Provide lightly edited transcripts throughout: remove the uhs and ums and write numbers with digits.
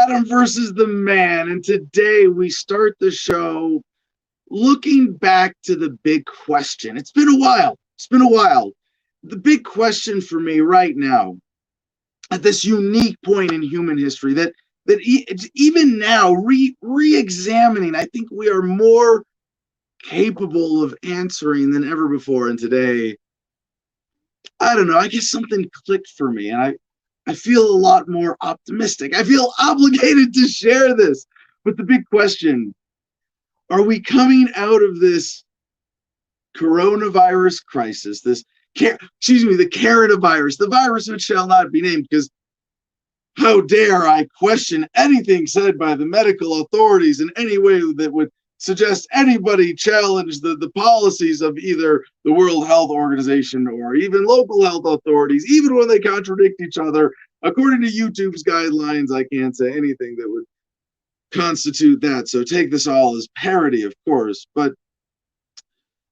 Adam versus the man, and today we start the show looking back to the big question. It's been a while. It's been a while. The big question for me right now, at this unique point in human history, even now, re-examining, I think we are more capable of answering than ever before. And today, I don't know, I guess something clicked for me, and I feel a lot more optimistic. I feel obligated to share this. But the big question, are we coming out of this coronavirus crisis, the coronavirus, the virus which shall not be named, because how dare I question anything said by the medical authorities in any way that would suggest anybody challenge the policies of either the World Health Organization or even local health authorities, even when they contradict each other. According to YouTube's guidelines, I can't say anything that would constitute that. So take this all as parody, of course. But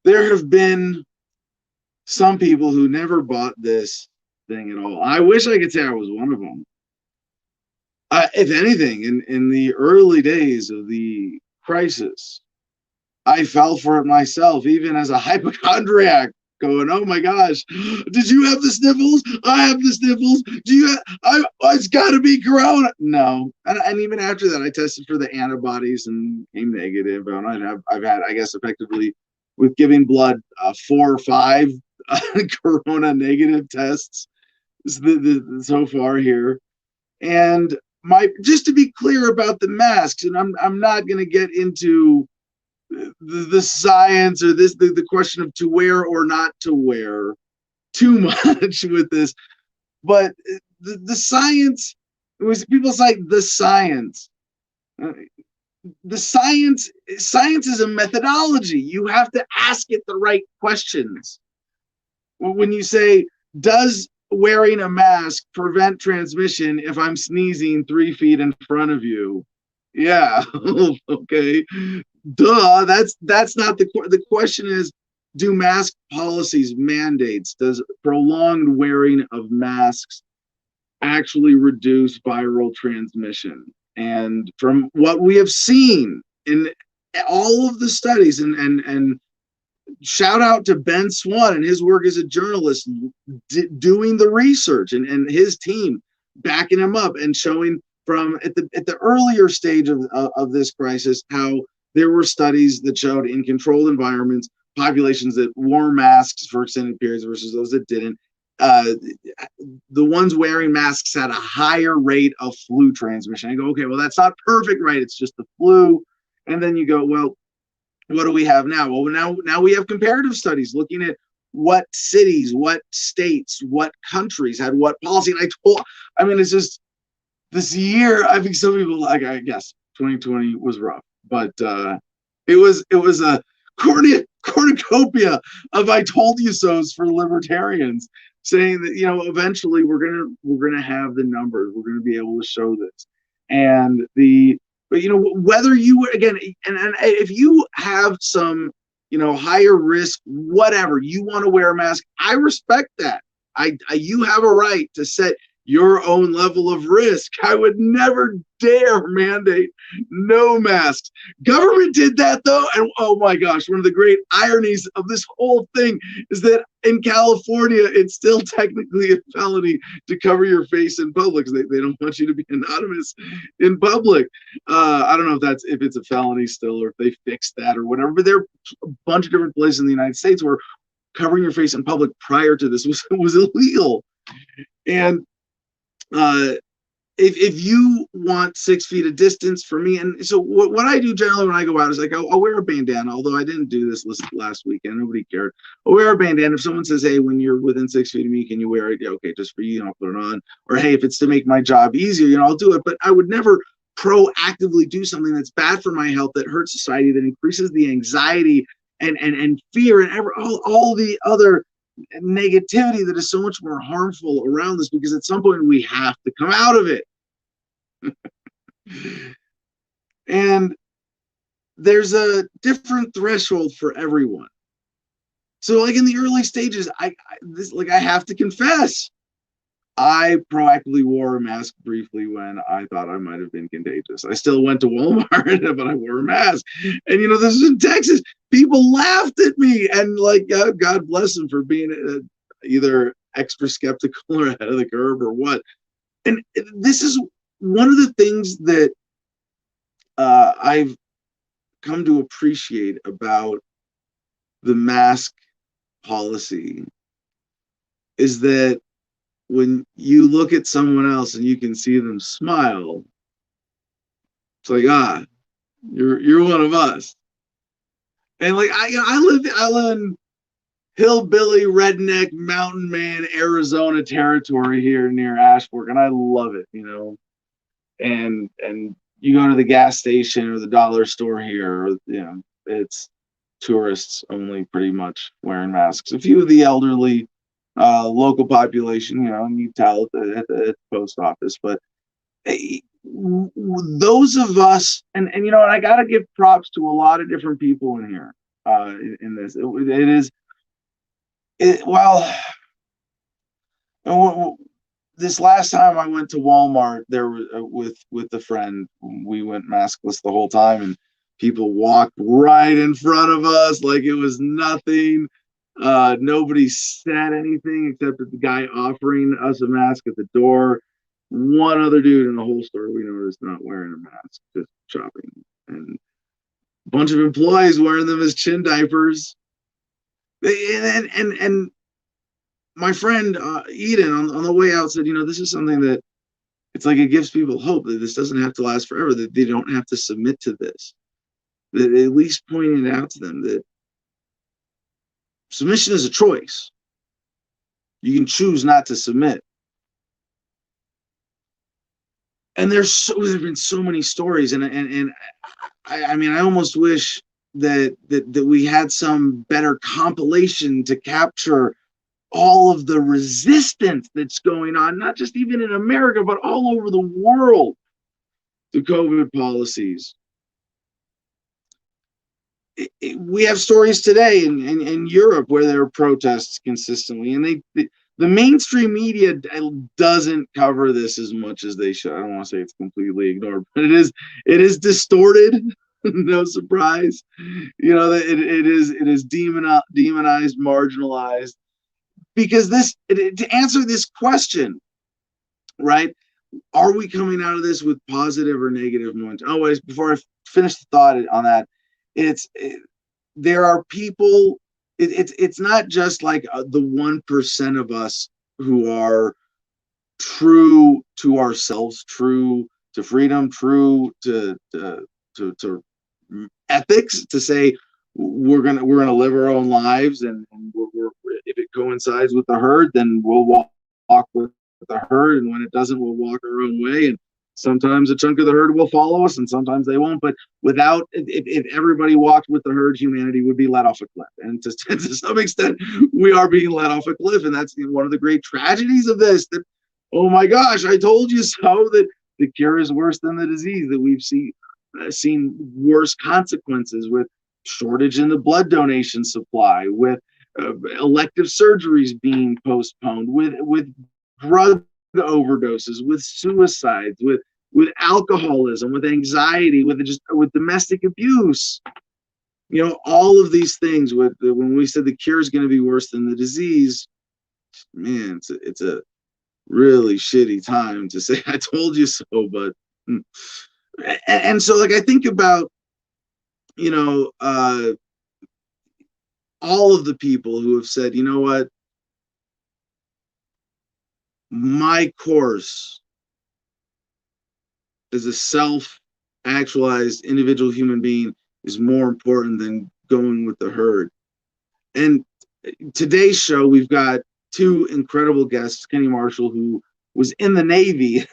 there have been some people who never bought this thing at all. I wish I could say I was one of them. If anything, in the early days of the crisis, I fell for it myself, even as a hypochondriac, going, "Oh my gosh, did you have the sniffles? I have the sniffles. It's got to be corona." No, and even after that, I tested for the antibodies and came negative. And I've had, I guess, effectively with giving blood, 4 or 5 corona negative tests so far here. And just to be clear about the masks, and I'm not going to get into the science or the question of to wear or not to wear too much with this, but the science, it was people cite the science. The science is a methodology. You have to ask it the right questions. When you say, does wearing a mask prevent transmission if I'm sneezing 3 feet in front of you? Yeah. Okay. Duh. That's not the question. Is, do mask policies, mandates, does prolonged wearing of masks actually reduce viral transmission? And from what we have seen in all of the studies, and shout out to Ben Swan and his work as a journalist, doing the research, and his team backing him up and showing from at the earlier stage of this crisis how there were studies that showed in controlled environments, populations that wore masks for extended periods versus those that didn't, the ones wearing masks had a higher rate of flu transmission. I go, okay, well, that's not perfect, right? It's just the flu. And then you go, well, what do we have now? Well, now we have comparative studies looking at what cities, what states, what countries had what policy. And it's just this year, I think some people, like, I guess 2020 was rough, but it was a cornucopia of "I told you so's" for libertarians, saying that, eventually we're gonna have the numbers, we're gonna be able to show this. But whether you, again, and if you have some higher risk, whatever, you want to wear a mask, I respect that. You have a right to set your own level of risk. I would never dare mandate no masks. Government did that, though, and oh my gosh, one of the great ironies of this whole thing is that in California, it's still technically a felony to cover your face in public. They don't want you to be anonymous in public. I don't know if it's a felony still, or if they fixed that or whatever, but there are a bunch of different places in the United States where covering your face in public prior to this was illegal. And if you want 6 feet of distance for me, and so what I do generally when I go out is, like, I'll wear a bandana, although I didn't do this last weekend, nobody cared. I'll wear a bandana. If someone says, "Hey, when you're within 6 feet of me, can you wear it?" Yeah, okay, just for you, I'll put it on. Or, hey, if it's to make my job easier, I'll do it. But I would never proactively do something that's bad for my health, that hurts society, that increases the anxiety and fear and all the other negativity that is so much more harmful around this, because at some point we have to come out of it. And there's a different threshold for everyone. So, like, in the early stages, I have to confess, I proactively wore a mask briefly when I thought I might have been contagious. I still went to Walmart, but I wore a mask. And this is in Texas. People laughed at me, and like, God bless them for being either extra skeptical or ahead of the curve or what. And this is one of the things that I've come to appreciate about the mask policy is that when you look at someone else and you can see them smile, it's like, you're one of us. And like I live in hillbilly redneck mountain man Arizona territory here near Ashburn, and I love it, And you go to the gas station or the dollar store here, it's tourists only pretty much wearing masks. A few of the elderly local population, and you tell at the post office, but those of us, and I got to give props to a lot of different people in here in this. This last time I went to Walmart, there was with a friend. We went maskless the whole time, and people walked right in front of us like it was nothing. Nobody said anything except that the guy offering us a mask at the door. One other dude in the whole store we noticed not wearing a mask, just shopping, and a bunch of employees wearing them as chin diapers. And my friend Eden on the way out said, this is something that it's like it gives people hope that this doesn't have to last forever, that they don't have to submit to this. That at least pointing it out to them that submission is a choice. You can choose not to submit. And there've been so many stories, and I almost wish that we had some better compilation to capture all of the resistance that's going on, not just even in America, but all over the world to COVID policies. We have stories today in Europe where there are protests consistently, and the mainstream media doesn't cover this as much as they should. I don't want to say it's completely ignored, but it is distorted. No surprise, it is demonized, marginalized, because to answer this question, right? Are we coming out of this with positive or negative momentum? Always, before I finish the thought on that, there are people. It's not just like the 1% of us who are true to ourselves, true to freedom, true to ethics, to say we're gonna live our own lives, and if it coincides with the herd, then we'll walk with the herd, and when it doesn't, we'll walk our own way. And sometimes a chunk of the herd will follow us, and sometimes they won't. But if everybody walked with the herd, humanity would be let off a cliff. And to some extent, we are being let off a cliff, and that's one of the great tragedies of this. That, oh my gosh, I told you so. That the cure is worse than the disease. That we've seen worse consequences with shortage in the blood donation supply, with elective surgeries being postponed, with drug overdoses, with suicides, with alcoholism, with anxiety, with domestic abuse. All of these things. When we said the cure is going to be worse than the disease, man, it's a really shitty time to say I told you so. But and so, like, I think about all of the people who have said, you know what, my course as a self-actualized individual human being is more important than going with the herd. And today's show, we've got two incredible guests. Kenny Marshall, who was in the Navy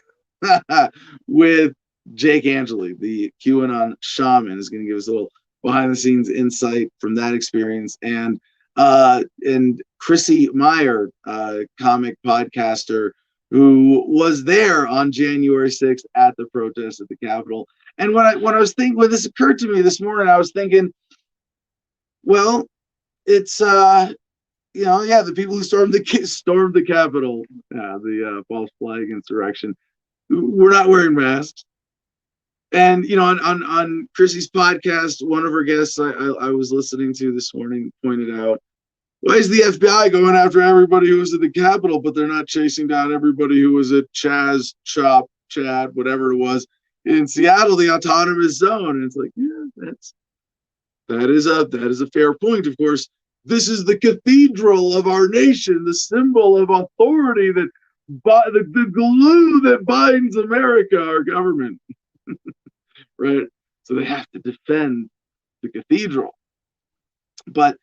with Jake Angeli, the QAnon shaman, is going to give us a little behind-the-scenes insight from that experience. And Chrissy Meyer, comic podcaster, who was there on January 6th at the protest at the Capitol. And when this occurred to me this morning, I was thinking, well, it's yeah, the people who stormed the Capitol, the false flag insurrection, were not wearing masks. And on Chrissy's podcast, one of her guests I was listening to this morning pointed out, why is the FBI going after everybody who was at the Capitol, but they're not chasing down everybody who was at Chad, whatever it was, in Seattle, the autonomous zone? And it's like, yeah, that is a fair point. Of course, this is the cathedral of our nation, the symbol of authority, the glue that binds America, our government. Right? So they have to defend the cathedral. But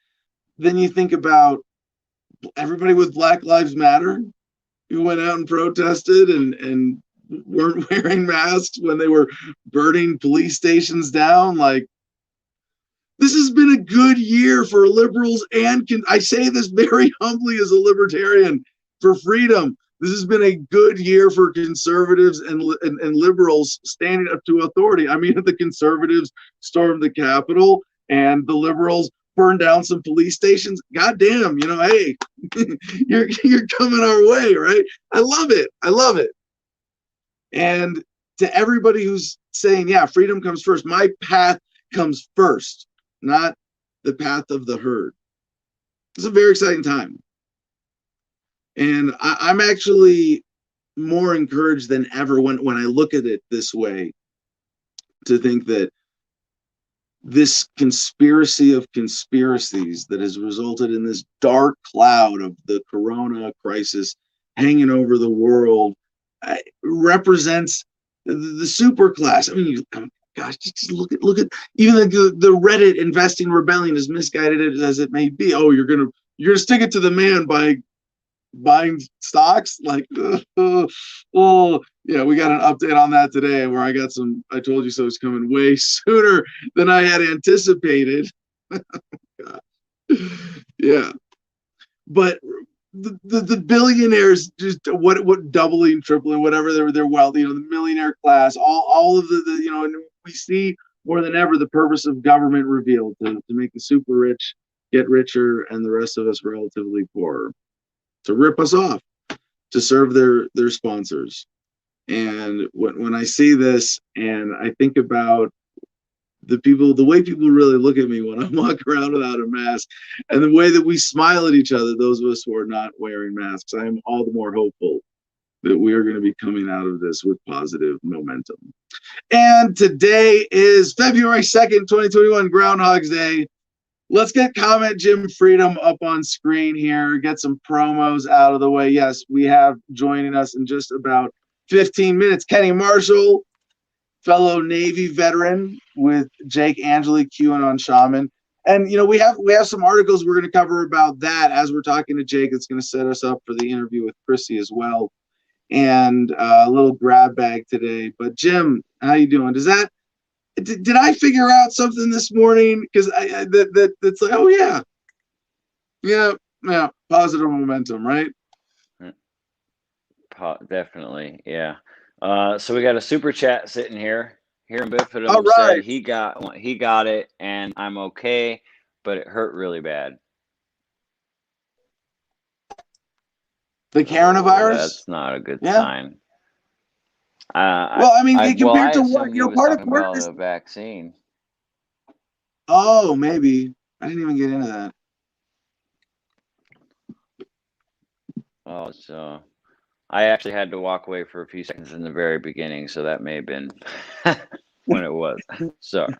then you think about everybody with Black Lives Matter who went out and protested and weren't wearing masks when they were burning police stations down. Like, this has been a good year for liberals, and I say this very humbly as a libertarian, for freedom. This has been a good year for conservatives and liberals standing up to authority. I mean, the conservatives stormed the Capitol and the liberals burned down some police stations. Goddamn, hey, you're coming our way, right? I love it. I love it. And to everybody who's saying, yeah, freedom comes first, my path comes first, not the path of the herd. It's a very exciting time. And I'm actually more encouraged than ever when I look at it this way, to think that this conspiracy of conspiracies that has resulted in this dark cloud of the corona crisis hanging over the world represents the super class. I mean, gosh, just look at even the Reddit investing rebellion, as misguided as it may be. Oh, you're gonna stick it to the man by buying stocks, like, oh yeah, we got an update on that today where I told you so is coming way sooner than I had anticipated. Yeah, but the billionaires, just what doubling, tripling, whatever their wealth, the millionaire class, all of the and we see more than ever the purpose of government revealed, to make the super rich get richer and the rest of us relatively poorer, to rip us off, to serve their sponsors. And when I see this and I think about the way people really look at me when I walk around without a mask, and the way that we smile at each other, those of us who are not wearing masks, I am all the more hopeful that we are going to be coming out of this with positive momentum. And today is February 2nd, 2021, Groundhog's Day. Let's get Comment Jim Freedom up on screen here, get some promos out of the way. Yes, we have joining us in just about 15 minutes, Kenny Marshall, fellow Navy veteran with Jake Angeli, QAnon Shaman. And, we have some articles we're going to cover about that as we're talking to Jake. It's going to set us up for the interview with Chrissy as well. And a little grab bag today. But Jim, how you doing? Did I figure out something this morning? Because that's like, oh yeah, positive momentum, right? Definitely, yeah. So we got a super chat sitting here. Here in Bifidum said he got it, and I'm okay, but it hurt really bad. The coronavirus? That's not a good sign. Well, I mean, compared to what? Part of the vaccine. Oh, maybe. I didn't even get into that. Oh, so I actually had to walk away for a few seconds in the very beginning, so that may have been when it was. Sorry.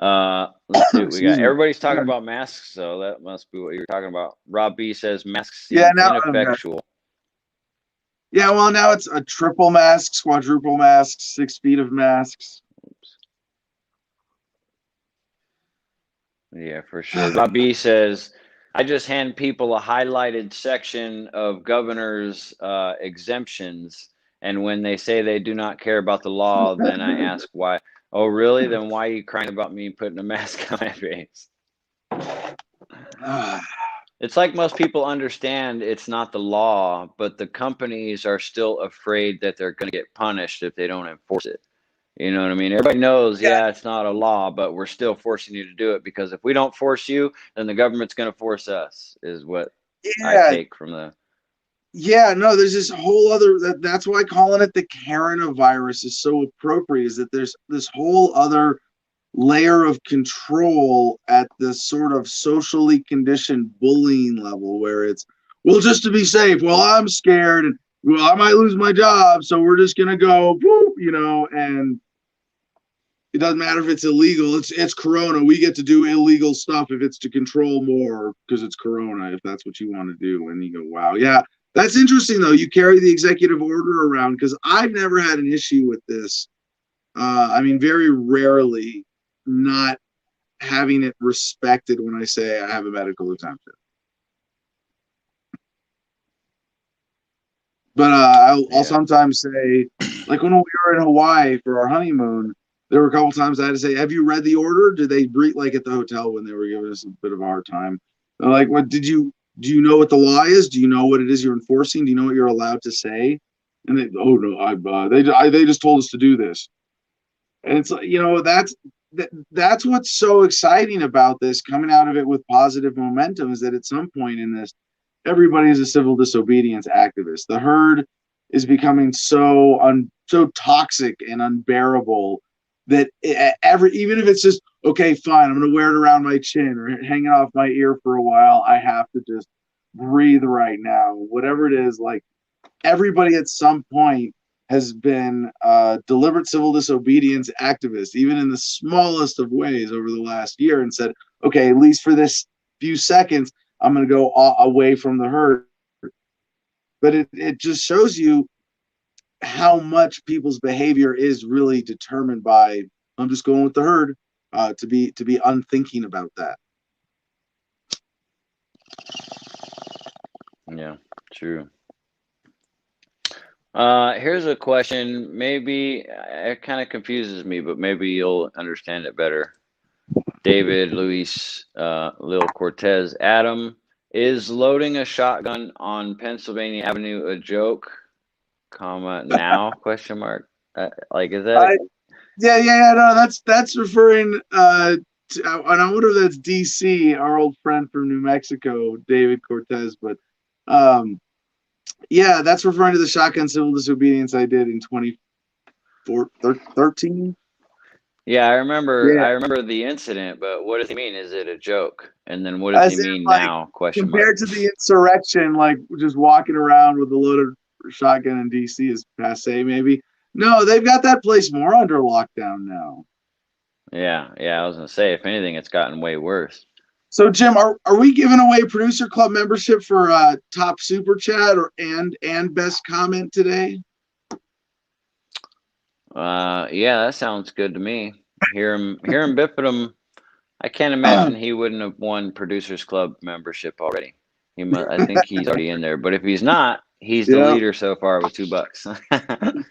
Let's see what we got. Everybody's talking about masks, so that must be what you're talking about. Rob B says masks seem ineffectual. Yeah, well, now it's a triple mask, quadruple mask, 6 feet of masks. Oops. Yeah, for sure. Rob B says, I just hand people a highlighted section of governor's exemptions, and when they say they do not care about the law, then I ask why. Oh, really? Then why are you crying about me putting a mask on my face? It's like most people understand it's not the law, but the companies are still afraid that they're going to get punished if they don't enforce it. You know what I mean? Everybody knows, it's not a law, but we're still forcing you to do it, because if we don't force you, then the government's going to force us, is what Yeah. take from the. Yeah, no, there's this whole other that's why calling it the coronavirus is so appropriate, is that there's this whole other layer of control at the sort of socially conditioned bullying level where it's, well, just to be safe, well, I'm scared and well, I might lose my job, so we're just gonna go whoop, and it doesn't matter if it's illegal. It's Corona. We get to do illegal stuff if it's to control more because it's Corona, if that's what you want to do. And you go, wow, yeah, that's interesting though. You carry the executive order around, because I've never had an issue with this. I mean, very rarely not having it respected when I say I have a medical exemption. But I'll sometimes say, like when we were in Hawaii for our honeymoon, there were a couple times I had to say, "Have you read the order?" Did they breathe, like at the hotel when they were giving us a bit of a hard time? They're like, "What did you? Do you know what the law is? Do you know what it is you're enforcing? Do you know what you're allowed to say?" And they, "Oh no, they just told us to do this." And it's like, that's what's so exciting about this coming out of it with positive momentum, is that at some point in this, everybody is a civil disobedience activist. The herd is becoming so toxic and unbearable that even if it's just, okay, fine, I'm going to wear it around my chin or hanging off my ear for a while, I have to just breathe right now, whatever it is. Like, everybody at some point has been deliberate civil disobedience activists, even in the smallest of ways over the last year, and said, okay, at least for this few seconds, I'm going to go away from the herd. But it just shows you how much people's behavior is really determined by, I'm just going with the herd, to be unthinking about that. Yeah, true. Here's a question. Maybe it kind of confuses me, but maybe you'll understand it better. David, Luis, Lil Cortez, Adam, is loading a shotgun on Pennsylvania Avenue a joke? Now? Question mark. Like, is that? Yeah. No, that's referring to, and I wonder if that's DC, our old friend from New Mexico, David Cortez. But yeah, that's referring to the shotgun civil disobedience I did in 2013. Yeah, I remember. Yeah. I remember the incident, but what does he mean? Is it a joke? And then what does As he in, mean like, now? Question mark. compared to the insurrection, like just walking around with a loaded shotgun in DC is passe, maybe. No, they've got that place more under lockdown now. Yeah. I was gonna say, if anything, it's gotten way worse. So, Jim, are we giving away Producer Club membership for top super chat and best comment today? Yeah, that sounds good to me. Hiram Bipedum, I can't imagine he wouldn't have won Producers Club membership already. I think he's already in there. But if he's not, he's the leader so far with $2.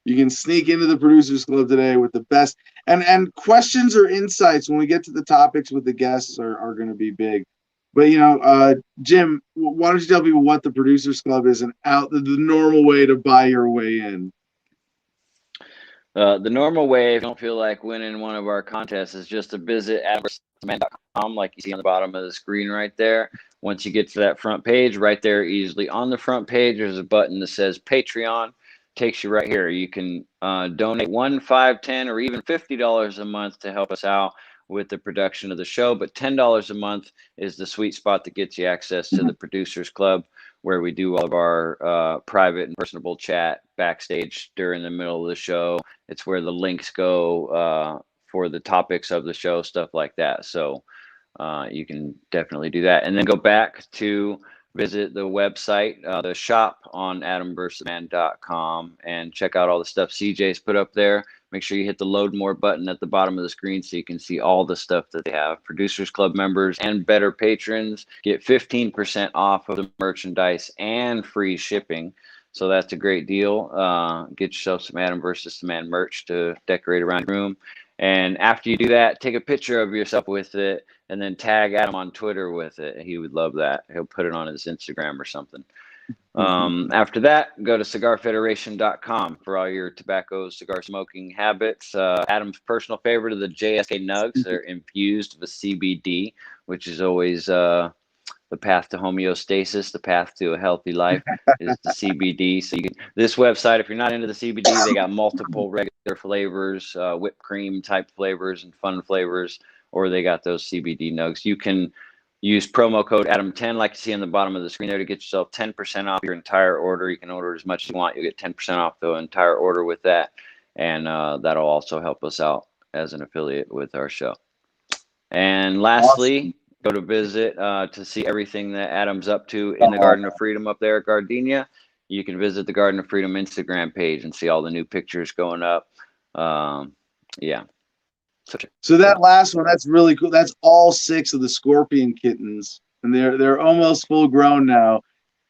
You can sneak into the Producers Club today with the best and questions or insights when we get to the topics with the guests are going to be big. But Jim, why don't you tell people what the Producers Club is and the normal way to buy your way in? The normal way, if you don't feel like winning one of our contests, is just to visit adamversusman.com, like you see on the bottom of the screen right there. Once you get to that front page, right there, easily on the front page, there's a button that says Patreon. Takes you right here. You can donate $1, $5, $10, or even $50 a month to help us out with the production of the show. But $10 a month is the sweet spot that gets you access to the Producers Club, where we do all of our private and personable chat backstage during the middle of the show. It's where the links go for the topics of the show, stuff like that. So you can definitely do that. And then go back to visit the website, the shop on adamversusman.com, and check out all the stuff CJ's put up there. Make sure you hit the load more button at the bottom of the screen so you can see all the stuff that they have. Producers Club members and better patrons get 15% off of the merchandise and free shipping. So that's a great deal. Get yourself some Adam versus the Man merch to decorate around your room. And after you do that, take a picture of yourself with it and then tag Adam on Twitter with it. He would love that. He'll put it on his Instagram or something. After that, go to cigarfederation.com for all your tobacco cigar smoking habits. Adam's personal favorite are the JSK Nugs. They're infused with CBD, which is always the path to homeostasis, the path to a healthy life is the CBD. So this website, if you're not into the CBD, they got multiple regular flavors, whipped cream type flavors and fun flavors, or they got those CBD nugs. You can use promo code Adam10, like you see on the bottom of the screen there, to get yourself 10% off your entire order. You can order as much as you want. You'll get 10% off the entire order with that. And that'll also help us out as an affiliate with our show. And lastly, go to visit to see everything that Adam's up to in the Garden of Freedom up there at Gardenia. You can visit the Garden of Freedom Instagram page and see all the new pictures going up. Yeah. So that last one, that's really cool. That's all 6 of the scorpion kittens, and they're almost full grown now,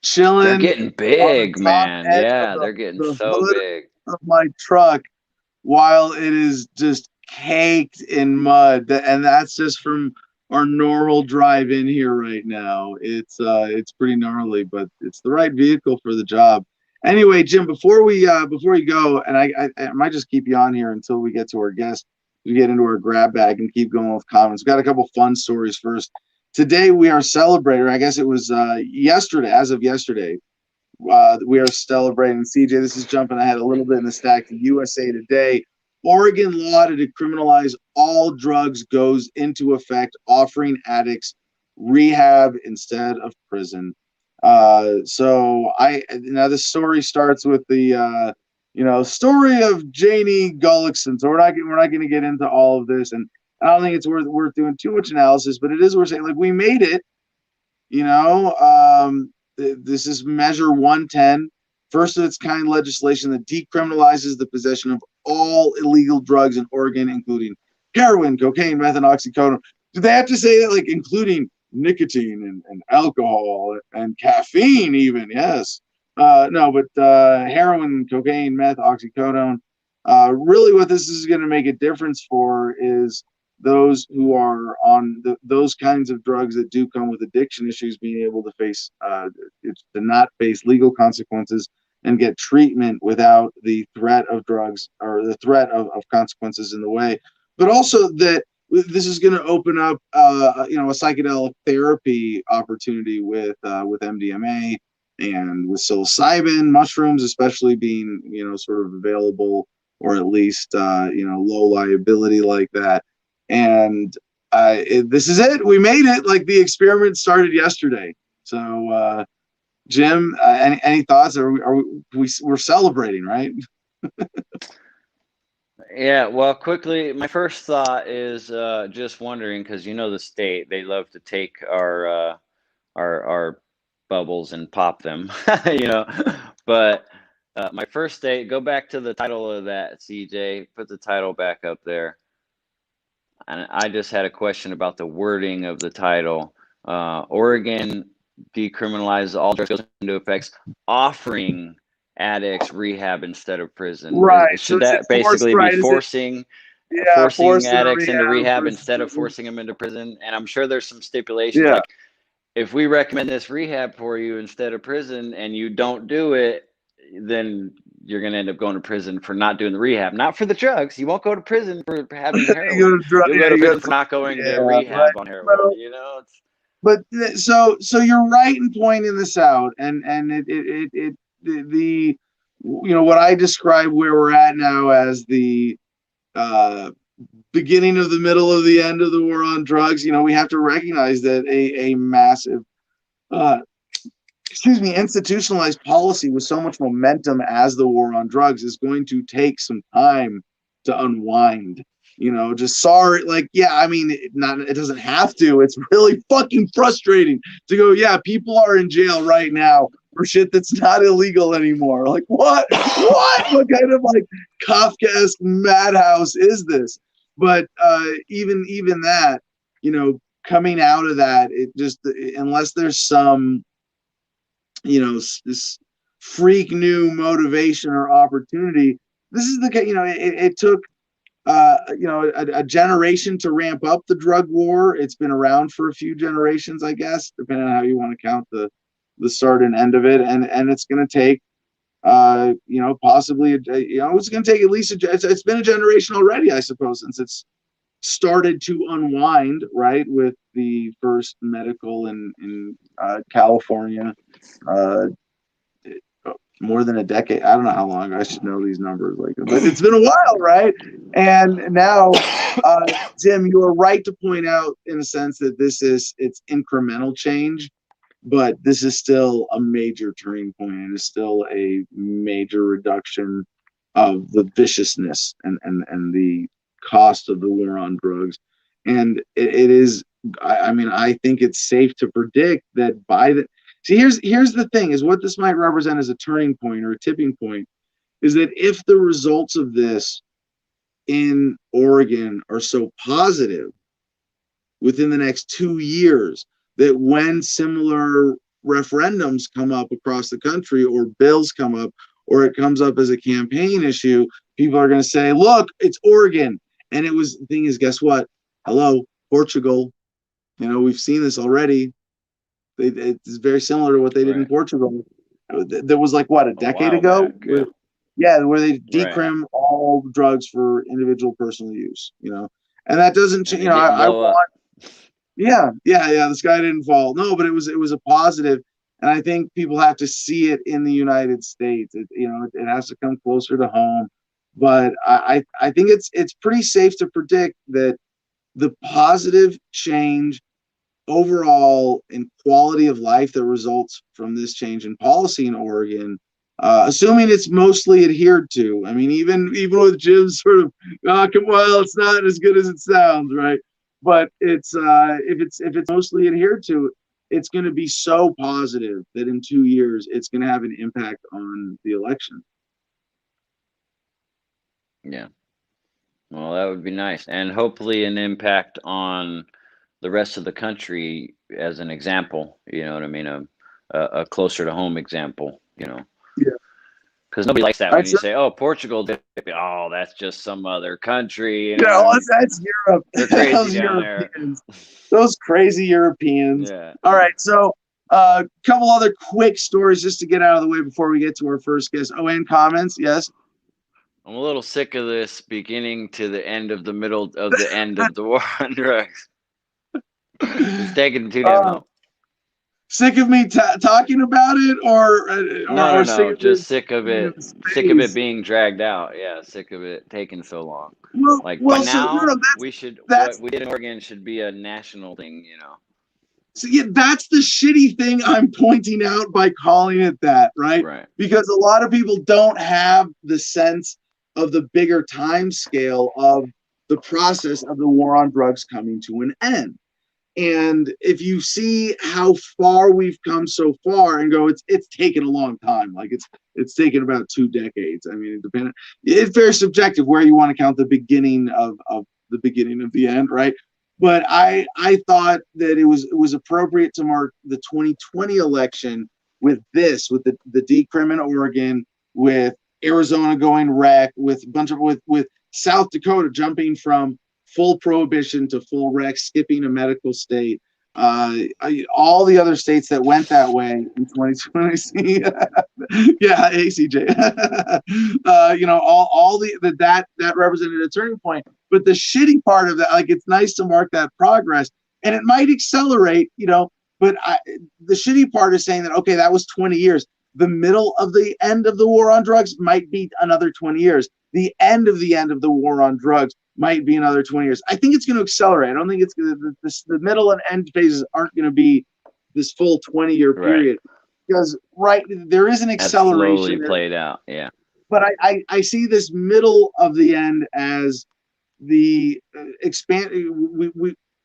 chilling. They're getting big, man. Yeah, they're getting so big. Of my truck, while it is just caked in mud, and that's just from our normal drive in here right now. It's pretty gnarly, but it's the right vehicle for the job. Anyway, Jim, before you go, and I might just keep you on here until we get to our guest. We get into our grab bag and keep going with comments. We've got a couple fun stories first. Today we are celebrating, I guess it was yesterday, as of yesterday, we are celebrating, CJ, this is jumping ahead a little bit in the stack, to USA Today. Oregon law to decriminalize all drugs goes into effect, offering addicts rehab instead of prison. So now this story starts with the story of Janie Gullickson. So we're not going to get into all of this, and I don't think it's worth doing too much analysis, but it is worth saying, like, we made it. This is Measure 110, first of its kind legislation that decriminalizes the possession of all illegal drugs in Oregon, including heroin, cocaine, meth, and oxycodone. Do they have to say that, like, including nicotine and alcohol and caffeine even? Yes. No, but heroin, cocaine, meth, oxycodone. Really what this is going to make a difference for is those who are on those kinds of drugs that do come with addiction issues being able to not face legal consequences and get treatment without the threat of drugs or the threat of consequences in the way. But also that this is going to open up a psychedelic therapy opportunity with MDMA and with psilocybin, mushrooms especially being sort of available, or at least low liability like that. And this is it. We made it. Like, the experiment started yesterday. So Jim, any thoughts? We're celebrating, right? Yeah, well, quickly, my first thought is just wondering, because the state, they love to take our bubbles and pop them, But my first state, go back to the title of that, CJ. Put the title back up there. And I just had a question about the wording of the title. Oregon decriminalizes all drugs, goes into effect, offering addicts rehab instead of prison. Right. Should that basically be forcing addicts into rehab instead of forcing them into prison? And I'm sure there's some stipulations. Yeah. Like, if we recommend this rehab for you instead of prison and you don't do it, then you're going to end up going to prison for not doing the rehab, not for the drugs. You won't go to prison for having heroin. You'll go to prison for not going to rehab on heroin. But so you're right in pointing this out, and what I describe where we're at now as the beginning of the middle of the end of the war on drugs. We have to recognize that a massive institutionalized policy with so much momentum as the war on drugs is going to take some time to unwind. Just sorry, it doesn't have to. It's really fucking frustrating to go, yeah, people are in jail right now for shit that's not illegal anymore. Like, what kind of like Kafkaesque madhouse is this? But even that, coming out of that, it just, unless there's some this freak new motivation or opportunity, this is the it took a generation to ramp up the drug war. It's been around for a few generations, I guess, depending on how you want to count the start and end of it, and it's going to take possibly it's going to take at least it's been a generation already, I suppose, since started to unwind, right, with the first medical in California, uh, more than a decade. I don't know how long. I should know these numbers, like, but it's been a while, right? And now, Tim, you are right to point out, in a sense, that it's incremental change, but this is still a major turning point, and it's still a major reduction of the viciousness and the cost of the war on drugs. And it is, I mean, I think it's safe to predict that by the see, here's the thing: is what this might represent as a turning point or a tipping point is that if the results of this in Oregon are so positive within the next 2 years, that when similar referendums come up across the country, or bills come up, or it comes up as a campaign issue, people are going to say, look, it's Oregon. And the thing is, guess what? Hello, Portugal. You know, we've seen this already. It's very similar to what they did in Portugal. There was like, what, a decade ago? Back, where they decrim all drugs for individual personal use, you know. And that doesn't change, you know, I want, the sky didn't fall. No, but it was a positive. And I think people have to see it in the United States. It has to come closer to home. But I think it's pretty safe to predict that the positive change overall in quality of life that results from this change in policy in Oregon, assuming it's mostly adhered to. I mean, even with Jim's sort of, well, it's not as good as it sounds, right? But it's if it's mostly adhered to, it's going to be so positive that in 2 years it's going to have an impact on the election. Yeah. Well, that would be nice, and hopefully an impact on the rest of the country as an example. You know what I mean? A closer to home example. You know. Yeah. Because nobody likes that when you say, "Oh, Portugal did." Oh, that's just some other country. That's Europe. They're crazy down there. Those crazy Europeans. Yeah. All right, so a couple other quick stories just to get out of the way before we get to our first guest. Oh, and comments? Yes. I'm a little sick of this beginning to the end of the middle of the end of the war on drugs. It's taking too damn long. Sick of me talking about it, no, just sick of it. Sick of it being dragged out. Yeah, sick of it taking so long. We should. What we did in Oregon should be a national thing. You know. So yeah, that's the shitty thing I'm pointing out by calling it that, right? Right. Because a lot of people don't have the sense of the bigger time scale of the process of the war on drugs coming to an end. And if you see how far we've come so far and go, it's taken a long time. Like it's taken about 2 decades. I mean, it's very subjective where you want to count the beginning of the end, right? But I thought that it was appropriate to mark the 2020 election with the decrim in Oregon, with Arizona going rec, with South Dakota jumping from full prohibition to full rec, skipping a medical state. All the other states that went that way in 2020. Yeah, ACJ. That represented a turning point. But the shitty part of that, like, it's nice to mark that progress, and it might accelerate, But the shitty part is saying that, okay, that was 20 years. The middle of the end of the war on drugs might be another 20 years. The end of the war on drugs might be another 20 years. I think it's going to accelerate. I don't think it's going to, the middle and end phases aren't going to be this full 20-year period. Because, there is an acceleration. That's slowly played out, yeah. But I see this middle of the end as the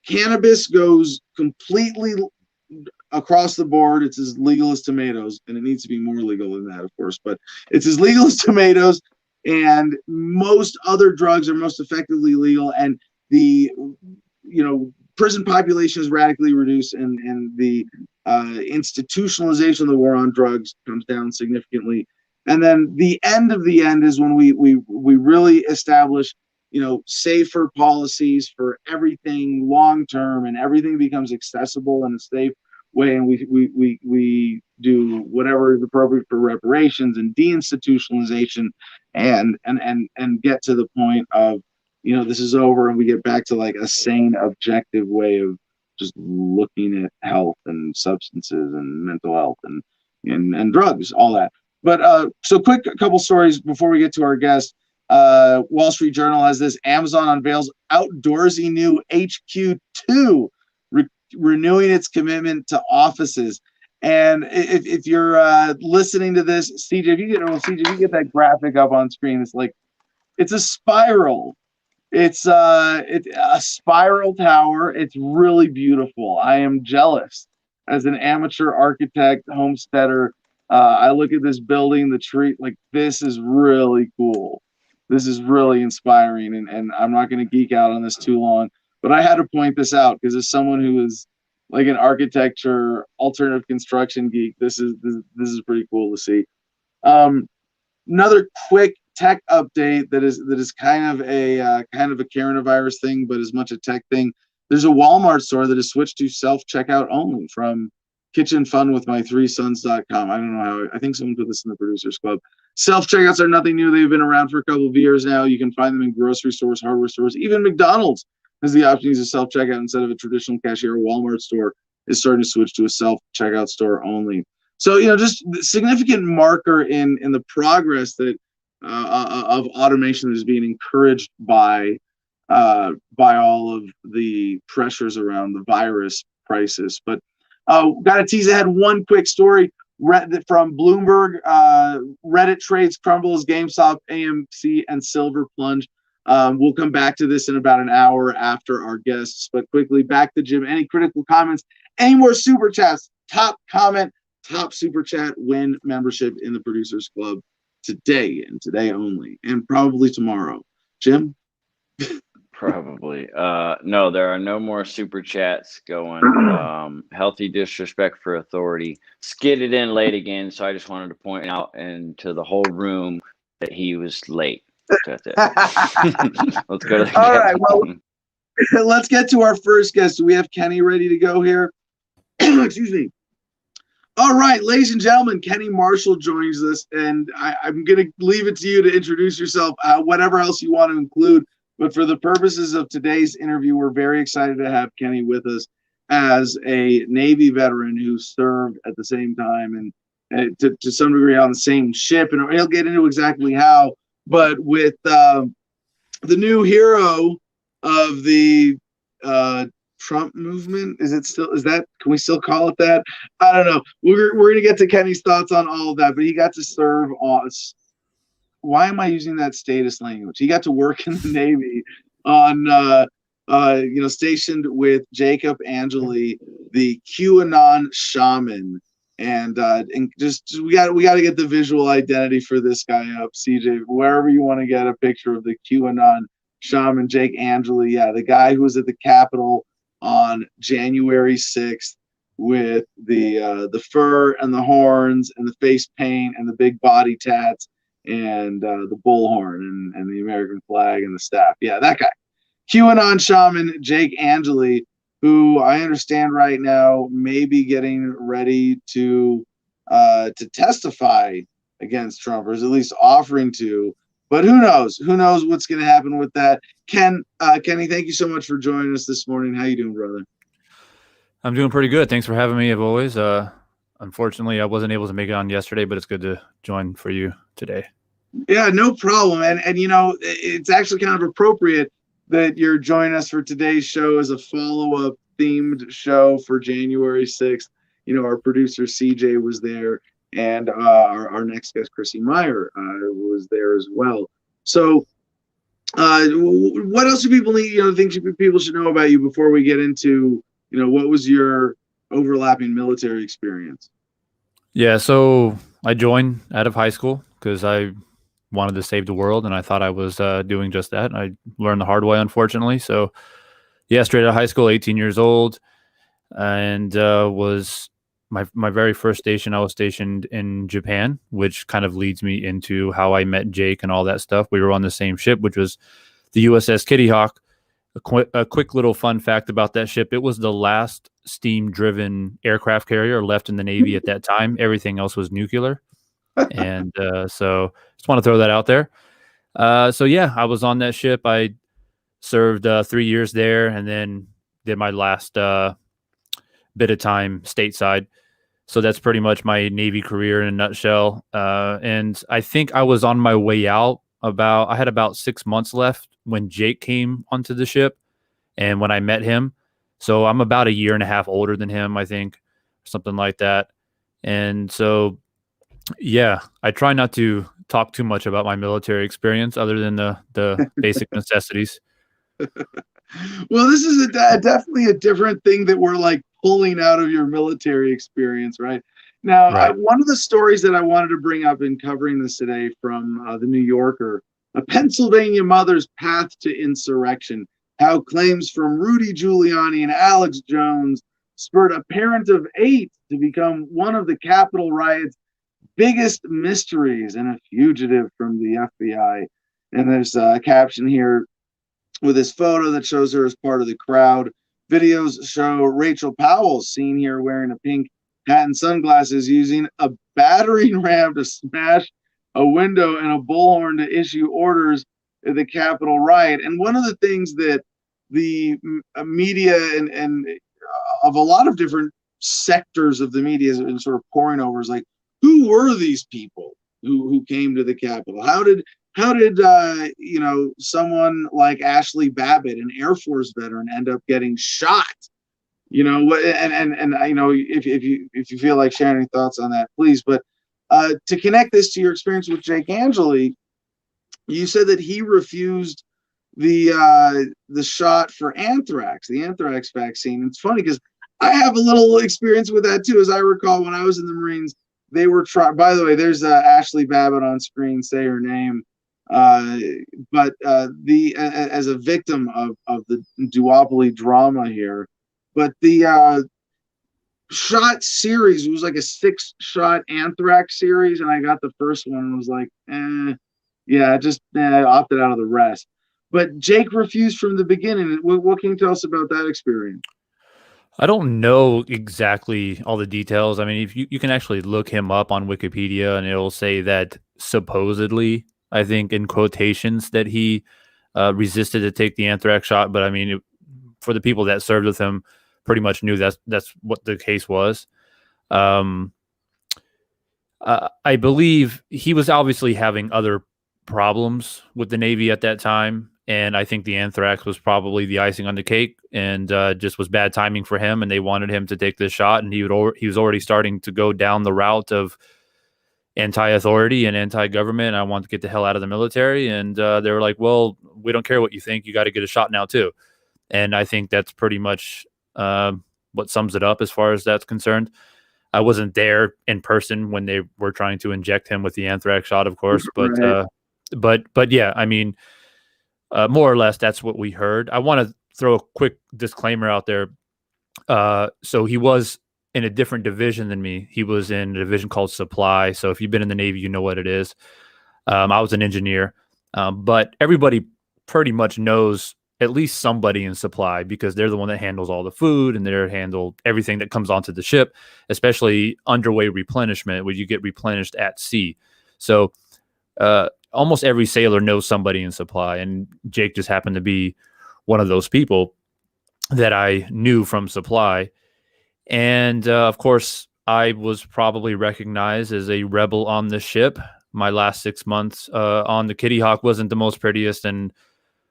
cannabis goes completely across the board. It's as legal as tomatoes, and it needs to be more legal than that, of course, but it's as legal as tomatoes, and most other drugs are most effectively legal, and the prison population is radically reduced, and the institutionalization of the war on drugs comes down significantly. And then the end of the end is when we really establish safer policies for everything long term, and everything becomes accessible in a safe way, and we do whatever is appropriate for reparations and deinstitutionalization, and get to the point of this is over and we get back to like a sane, objective way of just looking at health and substances and mental health and drugs, all that. But so quick, a couple stories before we get to our guest. Wall Street Journal has this: Amazon unveils outdoorsy new HQ2, renewing its commitment to offices. And if you're listening to this, CJ, if you get that graphic up on screen, it's a spiral. It's a spiral tower. It's really beautiful. I am jealous as an amateur architect, homesteader. I look at this building, the tree, like this is really cool. This is really inspiring, and I'm not going to geek out on this too long, but I had to point this out because as someone who is like an architecture, alternative construction geek, this is pretty cool to see. Another quick tech update that is kind of a coronavirus thing, but as much a tech thing. There's a Walmart store that has switched to self-checkout only from kitchenfunwithmy3sons.com. I don't know how. I think someone put this in the Producers Club. Self-checkouts are nothing new. They've been around for a couple of years now. You can find them in grocery stores, hardware stores, even McDonald's has the option to use a self-checkout instead of a traditional cashier. A Walmart store is starting to switch to a self-checkout store only. So, just significant marker in the progress that of automation that is being encouraged by all of the pressures around the virus crisis. But got to tease ahead one quick story from Bloomberg. Reddit trades crumble as GameStop, AMC, and Silver plunge. We'll come back to this in about an hour after our guests, but quickly back to Jim. Any critical comments? Any more super chats? Top comment, top super chat, win membership in the Producers Club today and today only, and probably tomorrow. Jim? Probably. No, there are no more super chats going. Healthy disrespect for authority. Skidded in late again, so I just wanted to point out into the whole room that he was late. That's it. Let's go to the All right, well, let's get to our first guest. Do we have Kenny ready to go here? Excuse me. All right, ladies and gentlemen, Kenny Marshall joins us, and I'm going to leave it to you to introduce yourself, whatever else you want to include. But for the purposes of today's interview, we're very excited to have Kenny with us as a Navy veteran who served at the same time and to some degree on the same ship. And he'll get into exactly how. But with the new hero of the Trump movement, can we still call it that? I don't know. We're going to get to Kenny's thoughts on all of that, but he got to serve on. Why am I using that status language? He got to work in the Navy on, stationed with Jacob Angeli, the QAnon shaman, and just we got to get the visual identity for this guy up, CJ. Wherever you want to get a picture of the QAnon shaman, Jake Angeli, the guy who was at the Capitol on January 6th with the fur and the horns and the face paint and the big body tats. And the bullhorn and the American flag and the staff. Yeah, that guy. QAnon shaman Jake Angeli, who I understand right now may be getting ready to testify against Trump, or is at least offering to. But who knows? Who knows what's going to happen with that? Kenny, thank you so much for joining us this morning. How you doing, brother? I'm doing pretty good. Thanks for having me, as always. Unfortunately, I wasn't able to make it on yesterday, but it's good to join for you today. Yeah, no problem. And it's actually kind of appropriate that you're joining us for today's show as a follow-up themed show for January 6th. Our producer CJ was there, and our next guest, Chrissy Meyer, was there as well. So what else do people need, things people should know about you before we get into, what was your overlapping military experience? Yeah, so I joined out of high school because I wanted to save the world, and I thought I was doing just that. I learned the hard way, unfortunately. So, straight out of high school, 18 years old, and was my very first station. I was stationed in Japan, which kind of leads me into how I met Jake and all that stuff. We were on the same ship, which was the USS Kitty Hawk. A quick little fun fact about that ship: it was the last steam-driven aircraft carrier left in the Navy at that time. Everything else was nuclear. And so just want to throw that out there. I was on that ship. I served 3 years there, and then did my last bit of time stateside. So that's pretty much my Navy career in a nutshell. And I think I was on my way out I had about 6 months left when Jake came onto the ship and when I met him. So I'm about a year and a half older than him, I think, something like that. And so, yeah, I try not to talk too much about my military experience other than the basic necessities. Well, this is definitely a different thing that we're like pulling out of your military experience, right? Now, Right. one of the stories that I wanted to bring up in covering this today from the New Yorker, a Pennsylvania mother's path to insurrection, how claims from Rudy Giuliani and Alex Jones spurred a parent of 8 to become one of the Capitol riot's biggest mysteries and a fugitive from the FBI. And there's a caption here with this photo that shows her as part of the crowd. Videos show Rachel Powell seen here wearing a pink hat and sunglasses, using a battering ram to smash a window and a bullhorn to issue orders at the Capitol riot. And one of the things that the media and of a lot of different sectors of the media has been sort of pouring over is like, who were these people who came to the Capitol? How did someone like Ashley Babbitt, an Air Force veteran, end up getting shot? And if you feel like sharing any thoughts on that, please. But to connect this to your experience with Jake Angeli, you said that he refused the shot for anthrax, the anthrax vaccine. It's funny because I have a little experience with that too. As I recall, when I was in the Marines, they were trying. By the way, there's Ashley Babbitt on screen. Say her name. But as a victim of the duopoly drama here, but the shot series, it was like a 6-shot anthrax series, and I got the first one and was like, I opted out of the rest. But Jake refused from the beginning. What can you tell us about that experience? I don't know exactly all the details. I mean, if you can actually look him up on Wikipedia, and it'll say that supposedly, I think in quotations, that he resisted to take the anthrax shot. But I mean, for the people that served with him, pretty much knew that's what the case was. I believe he was obviously having other problems with the Navy at that time, and I think the anthrax was probably the icing on the cake, and just was bad timing for him. And they wanted him to take this shot, and he was already starting to go down the route of anti-authority and anti-government. I want to get the hell out of the military. And they were like, well, we don't care what you think. You got to get a shot now too. And I think that's pretty much what sums it up as far as that's concerned. I wasn't there in person when they were trying to inject him with the anthrax shot, of course. But, Right. but yeah, I mean, more or less that's what we heard. I want to throw a quick disclaimer out there. So he was in a different division than me. He was in a division called supply. So if you've been in the Navy, you know what it is. I was an engineer, but everybody pretty much knows at least somebody in supply, because they're the one that handles all the food, and they handle everything that comes onto the ship, especially underway replenishment, where you get replenished at sea. So almost every sailor knows somebody in supply, and Jake just happened to be one of those people that I knew from supply. And of course, I was probably recognized as a rebel on the ship. My last 6 months on the Kitty Hawk wasn't the most prettiest, and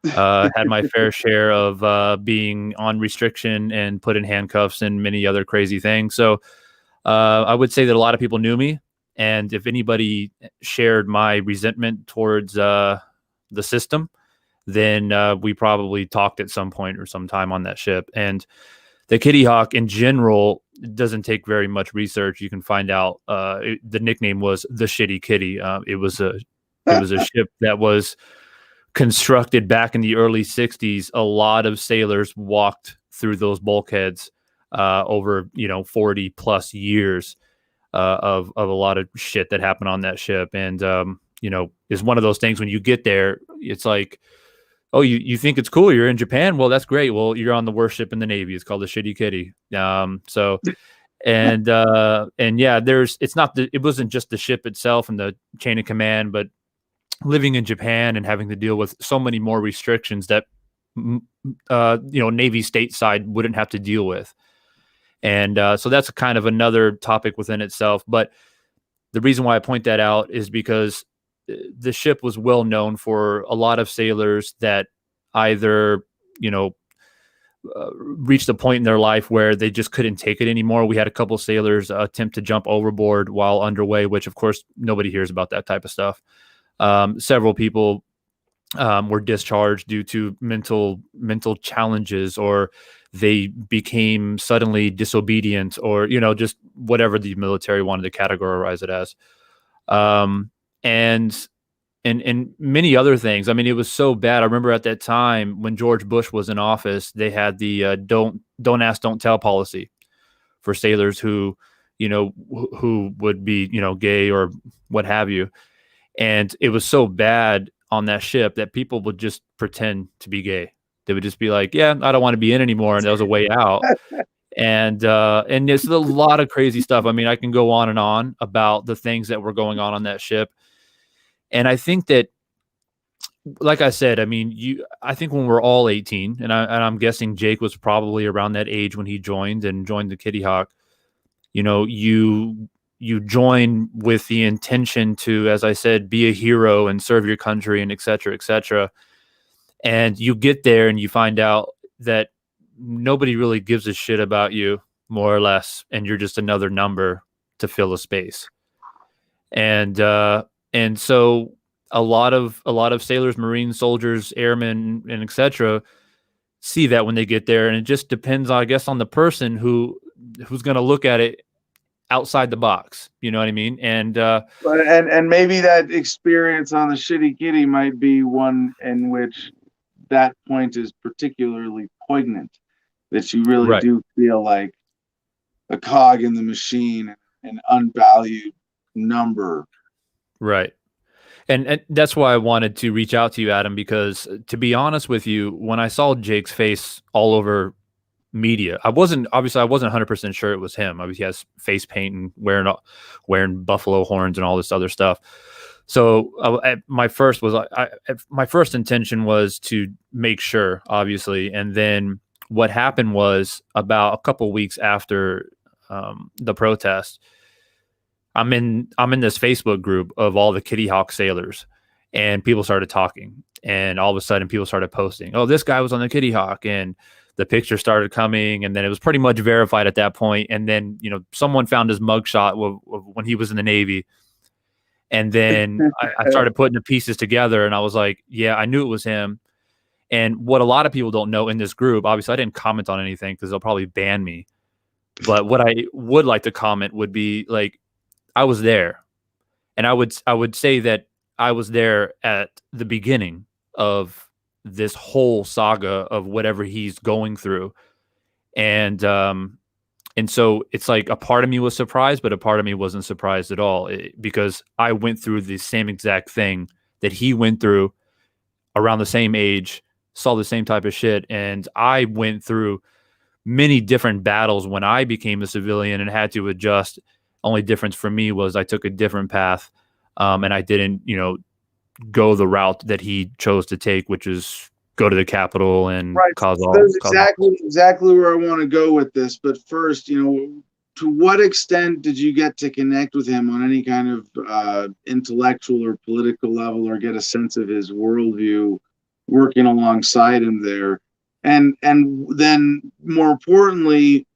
had my fair share of being on restriction and put in handcuffs and many other crazy things. So I would say that a lot of people knew me. And if anybody shared my resentment towards the system, then we probably talked at some point or sometime on that ship. And the Kitty Hawk in general doesn't take very much research. You can find out the nickname was the Shitty Kitty. It was a ship that was constructed back in the early 60s. A lot of sailors walked through those bulkheads over 40 plus years of a lot of shit that happened on that ship. And is one of those things when you get there, it's like, oh, you think it's cool, you're in Japan, well, that's great. Well, you're on the worst ship in the Navy. It's called the Shitty Kitty. It wasn't just the ship itself and the chain of command, but living in Japan and having to deal with so many more restrictions that Navy stateside wouldn't have to deal with. And so that's kind of another topic within itself. But the reason why I point that out is because the ship was well known for a lot of sailors that either, reached a point in their life where they just couldn't take it anymore. We had a couple sailors attempt to jump overboard while underway, which of course nobody hears about that type of stuff. Several people were discharged due to mental challenges, or they became suddenly disobedient, or just whatever the military wanted to categorize it as, and many other things. I mean, it was so bad. I remember at that time when George Bush was in office, they had the don't ask, don't tell policy for sailors who would be gay or what have you. And it was so bad on that ship that people would just pretend to be gay. They would just be like, yeah, I don't want to be in anymore. And there was a way out. And there's a lot of crazy stuff. I mean, I can go on and on about the things that were going on that ship. And I think that, like I said, I mean, I think when we're all 18, and I'm guessing Jake was probably around that age when he joined the Kitty Hawk, you join with the intention to, as I said, be a hero and serve your country and et cetera, et cetera. And you get there and you find out that nobody really gives a shit about you, more or less, and you're just another number to fill a space. And so a lot of sailors, Marines, soldiers, airmen, and et cetera, see that when they get there. And it just depends, I guess, on the person who's going to look at it outside the box. You know what I mean? And maybe that experience on the Shitty Kitty might be one in which that point is particularly poignant, that you really right. do feel like a cog in the machine, an unvalued number. Right. And that's why I wanted to reach out to you, Adam, because to be honest with you, when I saw Jake's face all over media, I wasn't 100% sure it was him. Obviously, he has face paint and wearing buffalo horns and all this other stuff. So my first intention was to make sure, obviously. And then what happened was, about a couple weeks after the protest, I'm in this Facebook group of all the Kitty Hawk sailors, and people started talking, and all of a sudden people started posting, oh, this guy was on the Kitty Hawk, and the picture started coming, and then it was pretty much verified at that point. And then, someone found his mugshot when he was in the Navy. And then I started putting the pieces together, and I was like, yeah, I knew it was him. And what a lot of people don't know in this group, obviously I didn't comment on anything because they'll probably ban me. But what I would like to comment would be like, I was there, and I would say that I was there at the beginning of this whole saga of whatever he's going through. And so it's like a part of me was surprised, but a part of me wasn't surprised at all, because I went through the same exact thing that he went through, around the same age, saw the same type of shit. And I went through many different battles when I became a civilian and had to adjust. Only difference for me was I took a different path, and I didn't, go the route that he chose to take, which is go to the Capitol and cause all. That's exactly where I want to go with this. But first, to what extent did you get to connect with him on any kind of intellectual or political level, or get a sense of his worldview working alongside him there? And then, more importantly,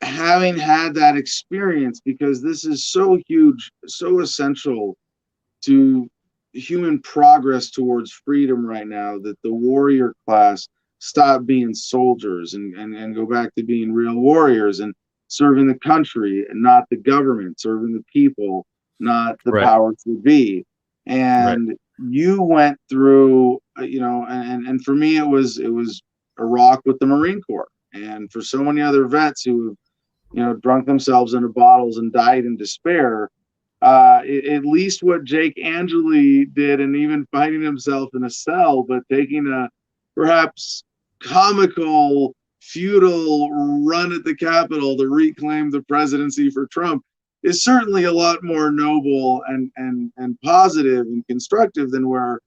having had that experience, because this is so huge, so essential to human progress towards freedom right now, that the warrior class stop being soldiers and go back to being real warriors and serving the country and not the government, serving the people, not the powers that be. And you went through, and for me, it was Iraq with the Marine Corps. And for so many other vets who have, drunk themselves into bottles and died in despair, at least what Jake Angeli did, and even finding himself in a cell, but taking a perhaps comical, futile run at the Capitol to reclaim the presidency for Trump, is certainly a lot more noble and positive and constructive than where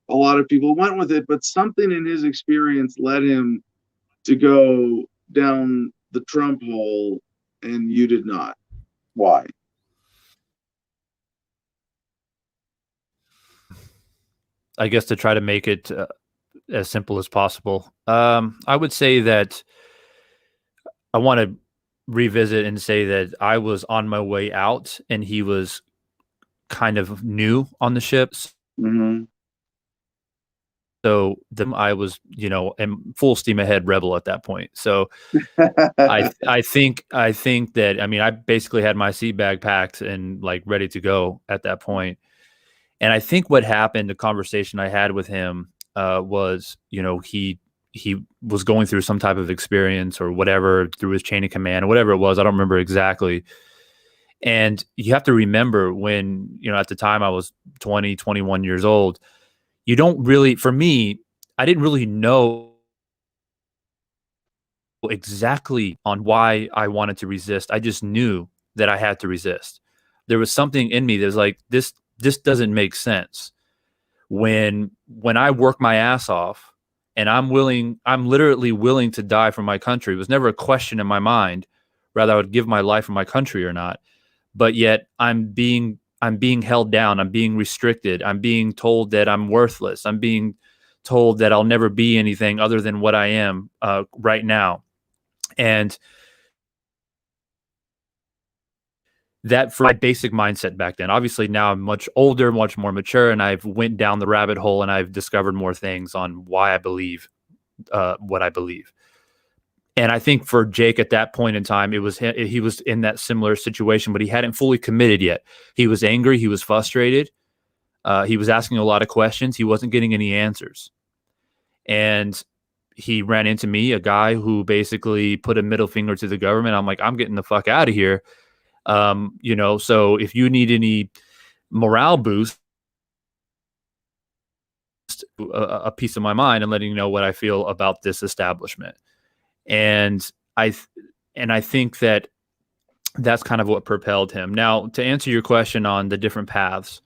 a lot of people went with it, but something in his experience led him to go down the Trump hole, and you did not. Why? I guess to try to make it as simple as possible. I would say that I want to revisit and say that I was on my way out and he was kind of new on the ships. Mm-hmm. So I was, in full steam ahead rebel at that point. So I think that, I mean, I basically had my seat bag packed and like ready to go at that point. And I think what happened, the conversation I had with him was, he was going through some type of experience or whatever through his chain of command or whatever it was. I don't remember exactly. And you have to remember when, at the time I was 20, 21 years old, you don't really, for me, I didn't really know exactly on why I wanted to resist. I just knew that I had to resist. There was something in me that was like, this doesn't make sense. When I work my ass off and I'm literally willing to die for my country. It was never a question in my mind whether I would give my life for my country or not. But yet I'm being held down. I'm being restricted. I'm being told that I'm worthless. I'm being told that I'll never be anything other than what I am right now. And that for my basic mindset back then. Obviously now I'm much older, much more mature, and I've went down the rabbit hole and I've discovered more things on why I believe what I believe. And I think for Jake at that point in time, he was in that similar situation, but he hadn't fully committed yet. He was angry. He was frustrated. He was asking a lot of questions. He wasn't getting any answers. And he ran into me, a guy who basically put a middle finger to the government. I'm like, I'm getting the fuck out of here. So if you need any morale boost, a piece of my mind and letting you know what I feel about this establishment. And I think that that's kind of what propelled him. Now, to answer your question on the different paths,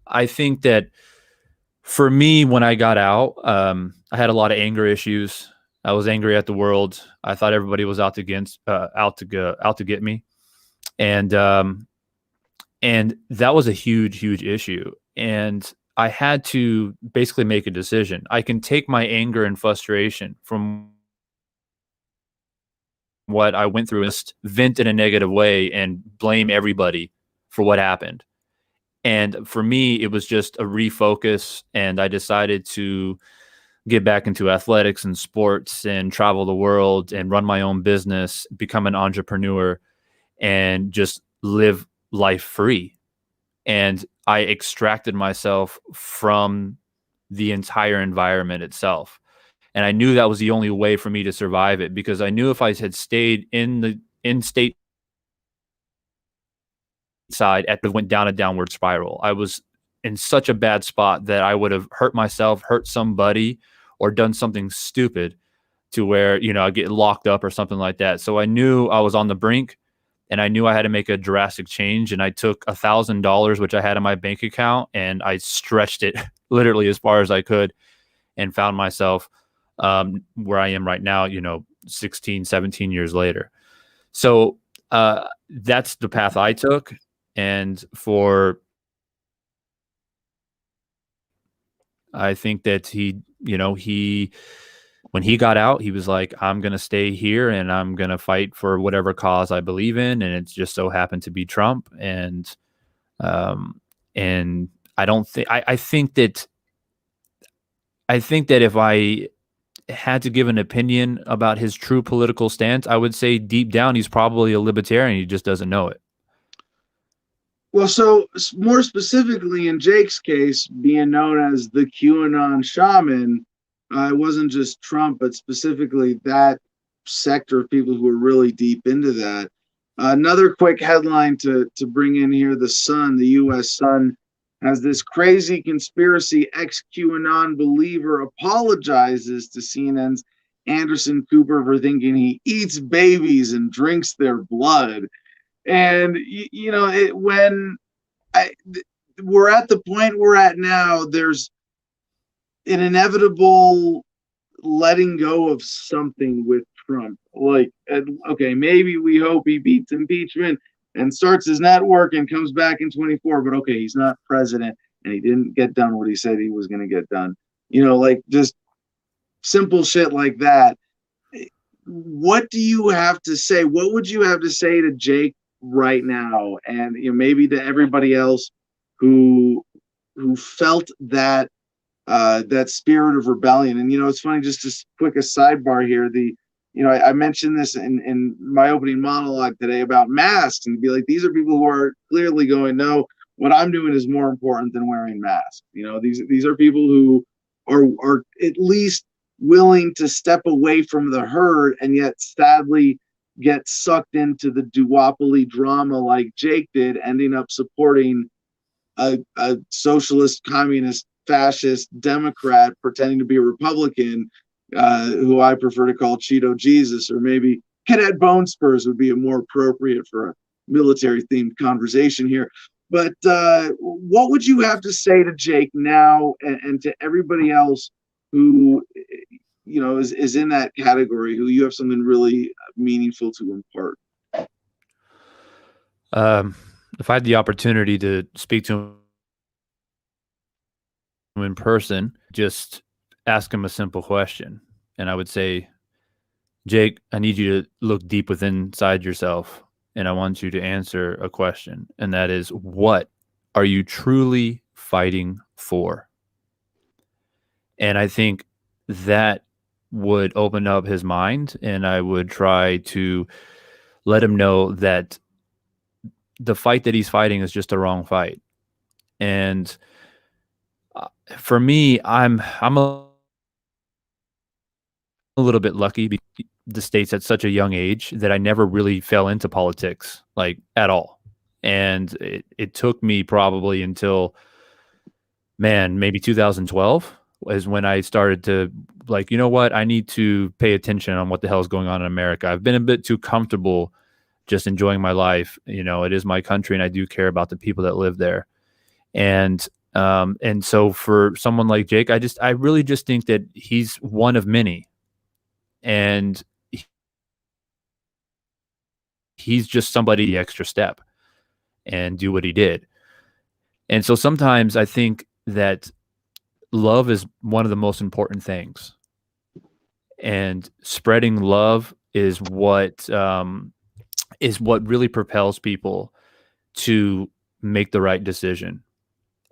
I think that for me, when I got out, I had a lot of anger issues. I was angry at the world. I thought everybody was out to get me. And that was a huge, huge issue. And I had to basically make a decision. I can take my anger and frustration from what I went through and just vent in a negative way and blame everybody for what happened. And for me, it was just a refocus, and I decided to get back into athletics and sports and travel the world and run my own business, become an entrepreneur, and just live life free. And I extracted myself from the entire environment itself. And I knew that was the only way for me to survive it, because I knew if I had stayed in state side, it went down a downward spiral. I was in such a bad spot that I would have hurt myself, hurt somebody, or done something stupid to where, I get locked up or something like that. So I knew I was on the brink, and I knew I had to make a drastic change. And I took $1,000, which I had in my bank account, and I stretched it literally as far as I could, and found myself where I am right now, 16, 17 years later. So that's the path I took. And I think that when he got out, he was like, I'm going to stay here and I'm going to fight for whatever cause I believe in. And it just so happened to be Trump. And I don't think, I think that if I had to give an opinion about his true political stance, I would say deep down, he's probably a libertarian. He just doesn't know it. Well, so more specifically in Jake's case, being known as the QAnon shaman, it wasn't just Trump, but specifically that sector of people who are really deep into that. Another quick headline to bring in here: the Sun, the U.S. Sun, has this crazy conspiracy ex-QAnon believer apologizes to CNN's Anderson Cooper for thinking he eats babies and drinks their blood. And when we're at the point we're at now, there's an inevitable letting go of something with Trump. Like, okay, maybe we hope he beats impeachment and starts his network and comes back in 24, but okay, he's not president and he didn't get done what he said he was going to get done. Like just simple shit like that. What do you have to say? What would you have to say to Jake right now? And maybe to everybody else who felt that that spirit of rebellion. And it's funny, just as quick a sidebar here, I mentioned this in my opening monologue today about masks, and be like, these are people who are clearly going, no, what I'm doing is more important than wearing masks. These are people who are at least willing to step away from the herd, and yet sadly get sucked into the duopoly drama like Jake did, ending up supporting a socialist, communist, fascist Democrat pretending to be a Republican, who I prefer to call Cheeto Jesus, or maybe Cadet Bone Spurs would be a more appropriate for a military themed conversation here. But what would you have to say to Jake now, and to everybody else who is in that category, who you have something really meaningful to impart? If I had the opportunity to speak to him in person, just ask him a simple question. And I would say, Jake, I need you to look deep within inside yourself, and I want you to answer a question. And that is, what are you truly fighting for? And I think that would open up his mind, and I would try to let him know that the fight that he's fighting is just the wrong fight. And for me, I'm a little bit lucky because the state's at such a young age that I never really fell into politics, like, at all. And it took me probably until, maybe 2012 is when I started to, like, you know what, I need to pay attention on what the hell is going on in America. I've been a bit too comfortable just enjoying my life. It is my country, and I do care about the people that live there. And so for someone like Jake, I really just think that he's one of many, and he's just somebody the extra step and do what he did. And so sometimes I think that love is one of the most important things, and spreading love is what really propels people to make the right decision.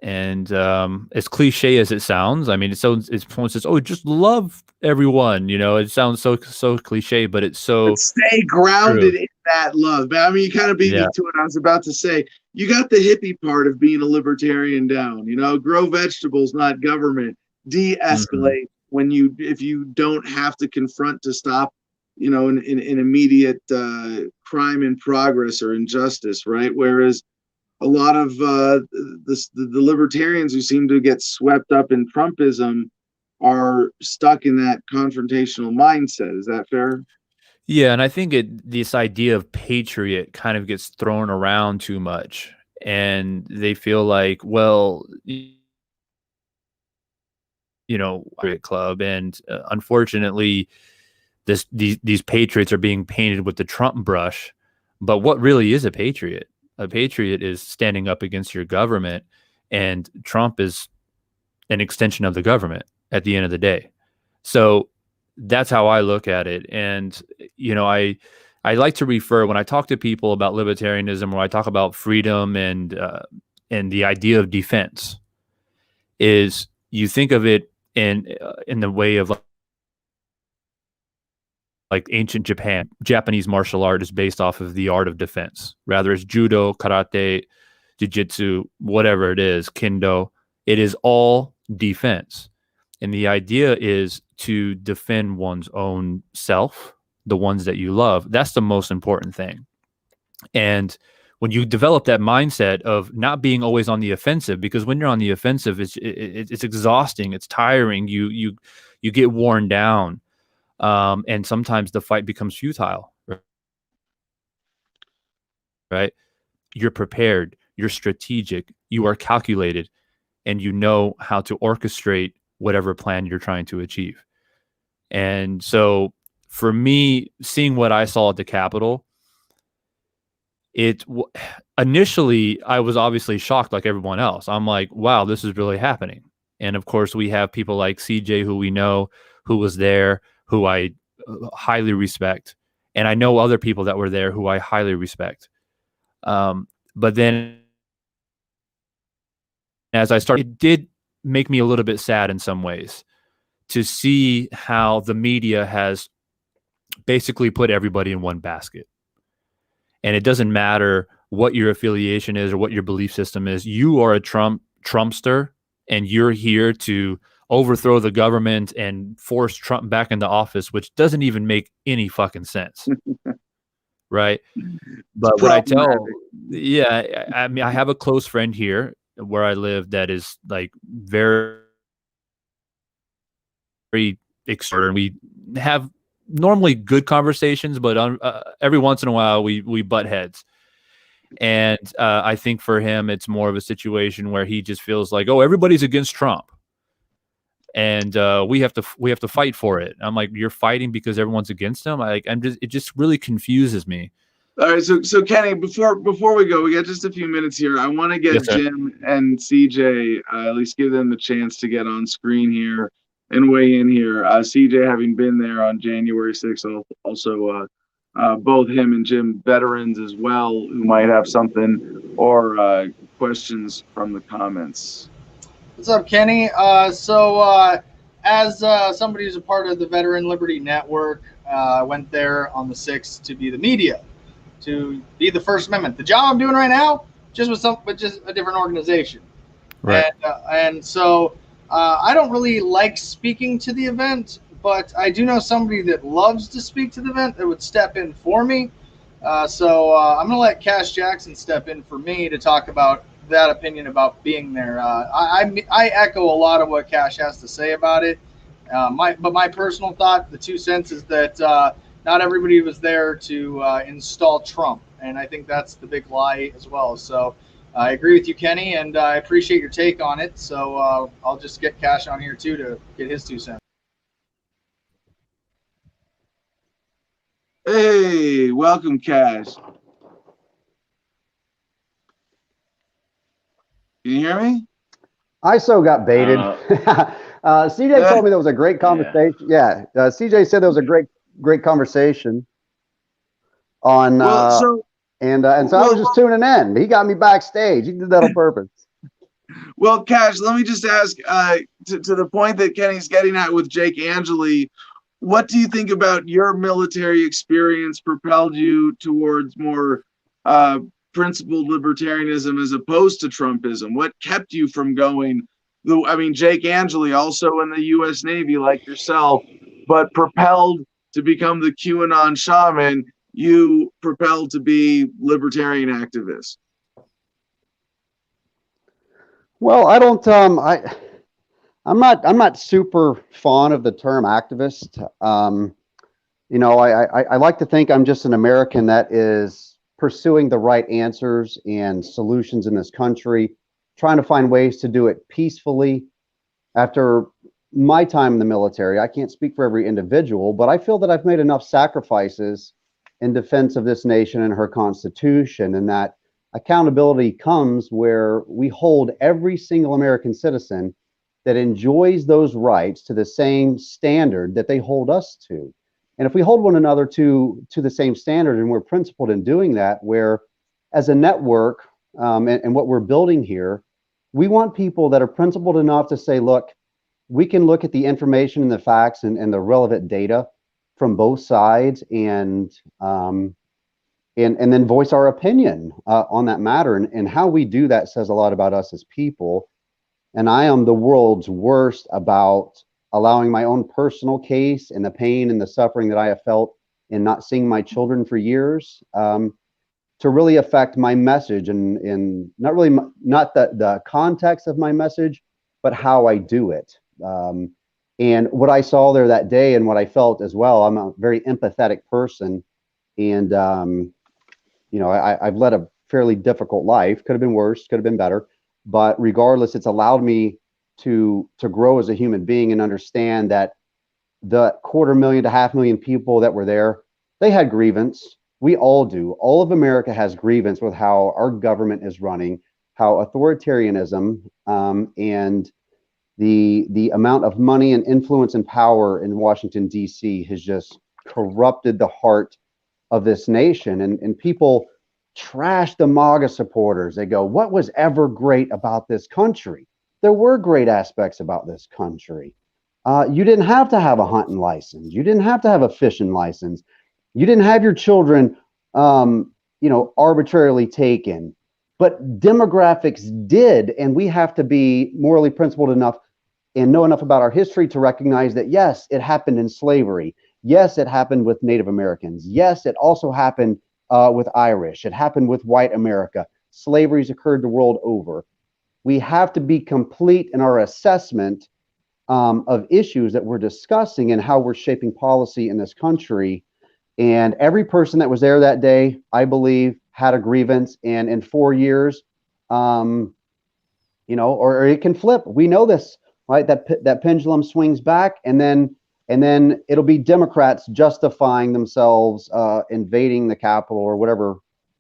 And as cliche as it sounds, I mean, it's someone says, "Oh, just love everyone." It sounds so cliche, but it's so. But stay grounded true in that love. But I mean, you kind of beat me to it. I was about to say, you got the hippie part of being a libertarian down. Grow vegetables, not government. De-escalate if you don't have to confront to stop, an immediate crime in progress or injustice, right? Whereas a lot of the libertarians who seem to get swept up in Trumpism are stuck in that confrontational mindset. Is that fair? Yeah, and I think this idea of patriot kind of gets thrown around too much, and they feel like, well, patriot club, and unfortunately, these patriots are being painted with the Trump brush. But what really is a patriot? A patriot is standing up against your government, and Trump is an extension of the government at the end of the day. So that's how I look at it. And, I like to refer, when I talk to people about libertarianism, or I talk about freedom and the idea of defense, is you think of it in the way of like ancient Japan. Japanese martial art is based off of the art of defense. Rather it's judo, karate, jiu-jitsu, whatever it is, kendo, it is all defense. And the idea is to defend one's own self, the ones that you love. That's the most important thing. And when you develop that mindset of not being always on the offensive, because when you're on the offensive, it's exhausting, it's tiring, you get worn down. And sometimes the fight becomes futile, right? You're prepared, you're strategic, you are calculated, and you know how to orchestrate whatever plan you're trying to achieve. And so for me, seeing what I saw at the Capitol, initially I was obviously shocked like everyone else. I'm like, wow, this is really happening. And of course we have people like CJ, who we know, who was there, who I highly respect. And I know other people that were there who I highly respect. But then as I started, it did make me a little bit sad in some ways to see how the media has basically put everybody in one basket. And it doesn't matter what your affiliation is or what your belief system is. You are a Trumpster, and you're here to overthrow the government and force Trump back into office, which doesn't even make any fucking sense. Right? But what I tell, I mean, I have a close friend here where I live that is like very extrovert. We have normally good conversations, but every once in a while we butt heads. And I think for him, it's more of a situation where he just feels like, oh, everybody's against Trump, and we have to fight for it. I'm like, you're fighting because everyone's against him. It just really confuses me. All right, so Kenny, before we go, we got just a few minutes here. I want to get Jim and CJ, at least give them the chance to get on screen here and weigh in here. CJ, having been there on January 6th, also both him and Jim, veterans as well, who might have something or questions from the comments. What's up, Kenny? As somebody who's a part of the Veteran Liberty Network, I went there on the 6th to be the media, to be the First Amendment. The job I'm doing right now, just a different organization. Right. And so I don't really like speaking to the event, but I do know somebody that loves to speak to the event that would step in for me. So I'm going to let Cash Jackson step in for me to talk about that opinion about being there. I echo a lot of what Cash has to say about it. But my personal thought, the 2 cents, is that not everybody was there to install Trump, and I think that's the big lie as well. So I agree with you, Kenny, and I appreciate your take on it. So I'll just get Cash on here too to get his 2 cents. Hey, welcome, Cash. Can you hear me? I so got baited. CJ told me there was a great conversation. Yeah, CJ said there was a great conversation on. So I was just tuning in. He got me backstage. He did that on purpose. Well, Cash, let me just ask to the point that Kenny's getting at with Jake Angeli. What do you think about your military experience propelled you towards more principled libertarianism as opposed to Trumpism? What kept you from going? I mean, Jake Angeli, also in the U.S. Navy like yourself, but propelled to become the QAnon shaman, you propelled to be libertarian activist. Well, I don't. I'm not super fond of the term activist. You know, I like to think I'm just an American that is pursuing the right answers and solutions in this country, trying to find ways to do it peacefully. After my time in the military, I can't speak for every individual, but I feel that I've made enough sacrifices in defense of this nation and her Constitution, and that accountability comes where we hold every single American citizen that enjoys those rights to the same standard that they hold us to. And if we hold one another to the same standard, and we're principled in doing that, where as a network and what we're building here, we want people that are principled enough to say, look, we can look at the information and the facts and the relevant data from both sides and then voice our opinion on that matter. And how we do that says a lot about us as people. And I am the world's worst about allowing my own personal case and the pain and the suffering that I have felt in not seeing my children for years to really affect my message and not the context of my message, but how I do it. And what I saw there that day and what I felt as well, I'm a very empathetic person. And, you know, I've led a fairly difficult life. Could have been worse, could have been better. But regardless, it's allowed me to grow as a human being and understand that the 250,000 to 500,000 people that were there, they had grievance. We all do. All of America has grievance with how our government is running, how authoritarianism and the amount of money and influence and power in Washington, D.C. has just corrupted the heart of this nation. And people trash the MAGA supporters. They go, what was ever great about this country? There were great aspects about this country. You didn't have to have a hunting license. You didn't have to have a fishing license. You didn't have your children, arbitrarily taken. But demographics did, and we have to be morally principled enough and know enough about our history to recognize that, yes, it happened in slavery. Yes, it happened with Native Americans. Yes, it also happened with Irish. It happened with white America. Slavery's occurred the world over. We have to be complete in our assessment of issues that we're discussing and how we're shaping policy in this country. And every person that was there that day, I believe, had a grievance. And in 4 years, or it can flip. We know this, right? That pendulum swings back, and then it'll be Democrats justifying themselves invading the Capitol or whatever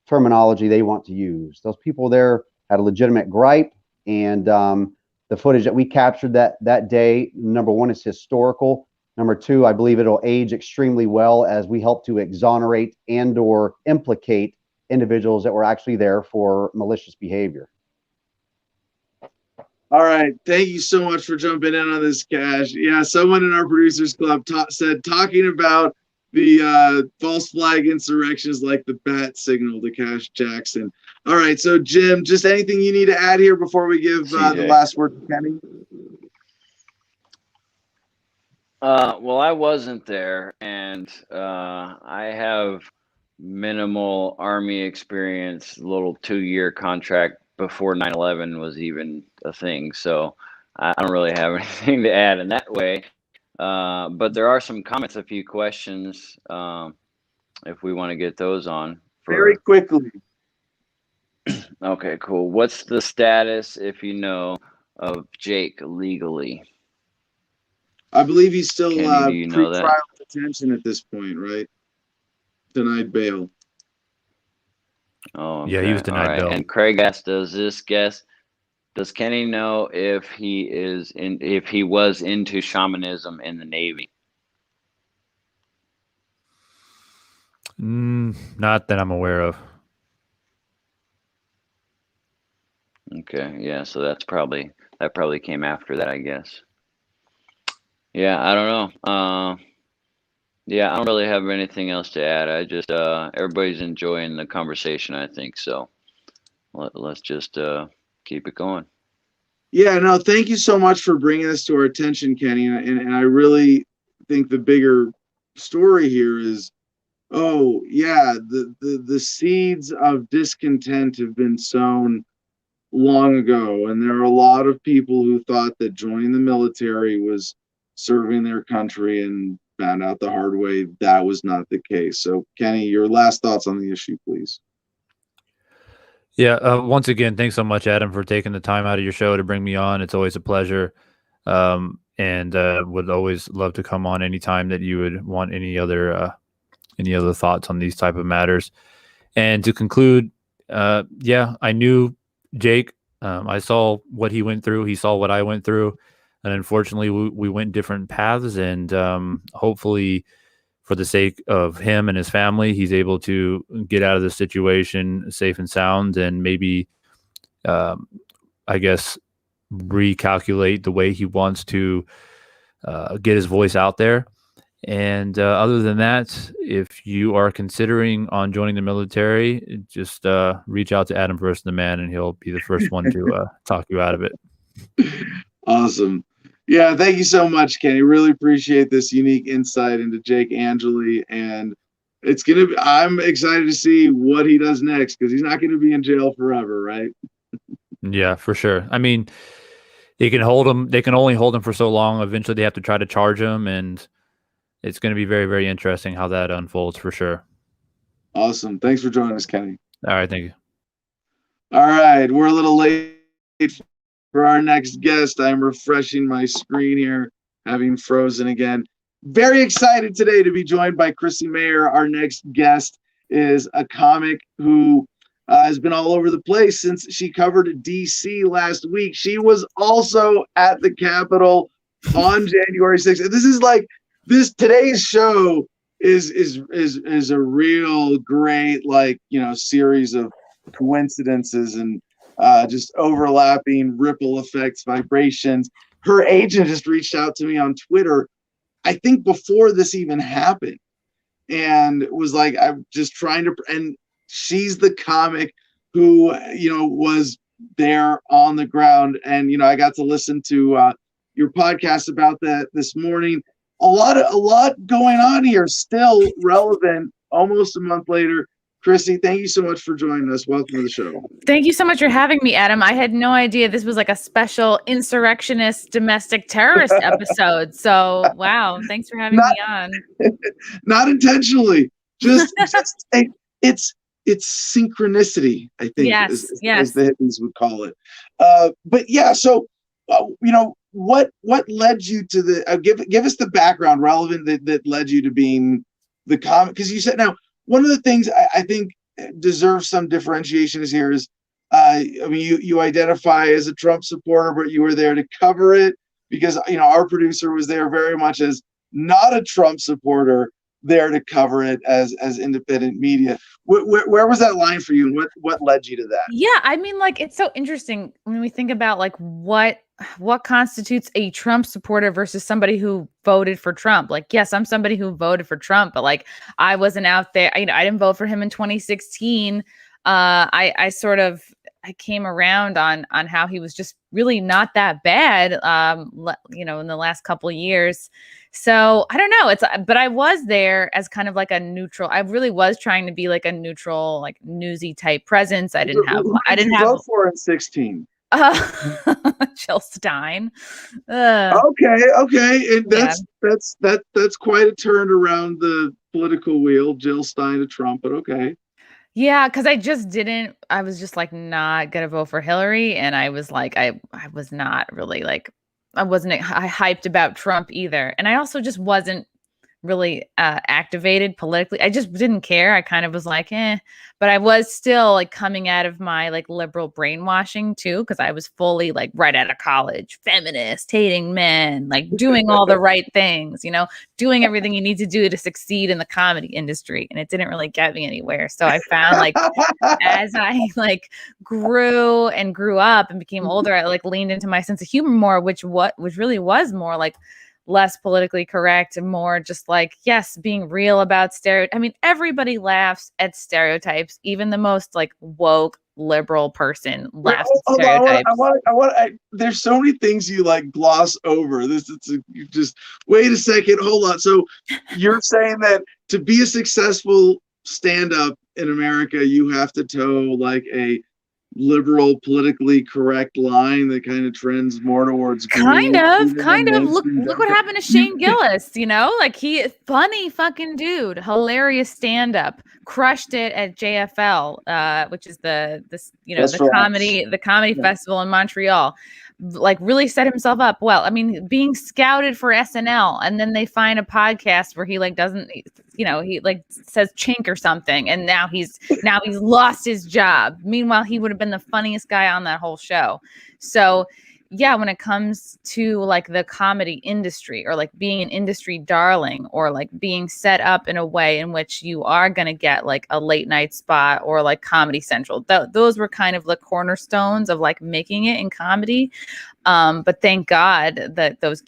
terminology they want to use. Those people there had a legitimate gripe, and the footage that we captured that day, number one, is historical. Number two, I believe it'll age extremely well as we help to exonerate and or implicate individuals that were actually there for malicious behavior. All right. Thank you so much for jumping in on this, Cash. Yeah, someone in our producers club said talking about the false flag insurrections like the bat signal to Cash Jackson. All right. So, Jim, just anything you need to add here before we give the last word to Kenny? Well, I wasn't there, and I have minimal Army experience, little 2-year contract before 9/11 was even a thing. So I don't really have anything to add in that way. But there are some comments, a few questions, if we want to get those on. Very quickly. Okay, cool. What's the status, if you know, of Jake legally? I believe he's still Kenny, do you know that? pre-trial detention at this point, right? Denied bail. Oh, okay. Yeah, he was denied bail. And Craig asked, does Kenny know if he was into shamanism in the Navy? Not that I'm aware of. Okay, yeah, so that probably came after that, I guess. Yeah, I don't know. Yeah, I don't really have anything else to add. I just everybody's enjoying the conversation, I think. So let's just keep it going. Yeah, no, thank you so much for bringing this to our attention, Kenny. And I really think the bigger story here is, the seeds of discontent have been sown long ago. And there are a lot of people who thought that joining the military was serving their country and found out the hard way that was not the case. So, Kenny, your last thoughts on the issue, please. Yeah, once again, thanks so much, Adam, for taking the time out of your show to bring me on. It's always a pleasure, and would always love to come on anytime that you would want any other thoughts on these type of matters. And to conclude, I knew Jake. I saw what he went through. He saw what I went through. And unfortunately, we went different paths, and hopefully, for the sake of him and his family, he's able to get out of the situation safe and sound, and maybe, recalculate the way he wants to get his voice out there. And other than that, if you are considering on joining the military, just reach out to Adam Verse the Man, and he'll be the first one to talk you out of it. Awesome. Yeah, thank you so much, Kenny. Really appreciate this unique insight into Jake Angeli, and I'm excited to see what he does next, because he's not going to be in jail forever, right? Yeah, for sure. I mean, they can only hold him for so long. Eventually, they have to try to charge him, and it's going to be very, very interesting how that unfolds for sure. Awesome. Thanks for joining us, Kenny. All right, thank you. All right, we're a little late for our next guest. I'm refreshing my screen here, having frozen again. Very excited today to be joined by Chrissy Mayer. Our next guest is a comic who has been all over the place since she covered DC last week. She was also at the Capitol on January 6th. And this is like today's show is a real great, like, you know, series of coincidences and just overlapping ripple effects, vibrations. Her agent just reached out to me on Twitter, I think before this even happened, and was like, I'm just trying to, and she's the comic who, you know, was there on the ground. And, you know, I got to listen to your podcast about that this morning. A lot going on here, still relevant almost a month later. Chrissy, thank you so much for joining us. Welcome to the show. Thank you so much for having me, Adam. I had no idea this was like a special insurrectionist domestic terrorist episode. So, wow, thanks for having me on. Not intentionally, just it's synchronicity, I think, yes. as the hippies would call it. But yeah, so you know, what led you to the give us the background relevant that led you to being the comic, because you said, now one of the things I think deserves some differentiation is here is I mean, you identify as a Trump supporter, but you were there to cover it, because, you know, our producer was there very much as not a Trump supporter, there to cover it as independent media. Where was that line for you, and what led you to that? Yeah, I mean, like, it's so interesting when we think about like what constitutes a Trump supporter versus somebody who voted for Trump. Like, yes, I'm somebody who voted for Trump, but like, I wasn't out there. I didn't vote for him in 2016. I sort of, I came around on how he was just really not that bad, you know, in the last couple of years. So I don't know. But I was there as kind of like a neutral. I really was trying to be like a neutral, like newsy type presence. I didn't have vote for in 16. Jill Stein. Okay, and that's quite a turn around the political wheel, Jill Stein to Trump, but okay. Yeah, because I was just like not gonna vote for Hillary, and I was like, I was not really like, I wasn't hyped about Trump either, and I also just wasn't really activated politically. I just didn't care. I kind of was like, but I was still like coming out of my like liberal brainwashing too, because I was fully like right out of college, feminist, hating men, like doing all the right things, you know, doing everything you need to do to succeed in the comedy industry. And it didn't really get me anywhere. So I found like as I like grew up and became older, I like leaned into my sense of humor more, which really was more like less politically correct and more just like, yes, being real about I mean, everybody laughs at stereotypes. Even the most like woke liberal person laughs at stereotypes. There's so many things you like gloss over. You just wait a second, hold on. So you're saying that to be a successful stand-up in America, you have to toe like a liberal, politically correct line that kind of trends more towards kind of look what happened to Shane Gillis, you know, like funny fucking dude, hilarious stand-up, crushed it at JFL, which is the comedy festival in Montreal. Like really set himself up well. I mean, being scouted for SNL, and then they find a podcast where he like doesn't, you know, he like says chink or something, and now he's lost his job. Meanwhile, he would have been the funniest guy on that whole show. So yeah, when it comes to like the comedy industry or like being an industry darling or like being set up in a way in which you are going to get like a late night spot or like Comedy Central, those were kind of the cornerstones of like making it in comedy. But thank God that those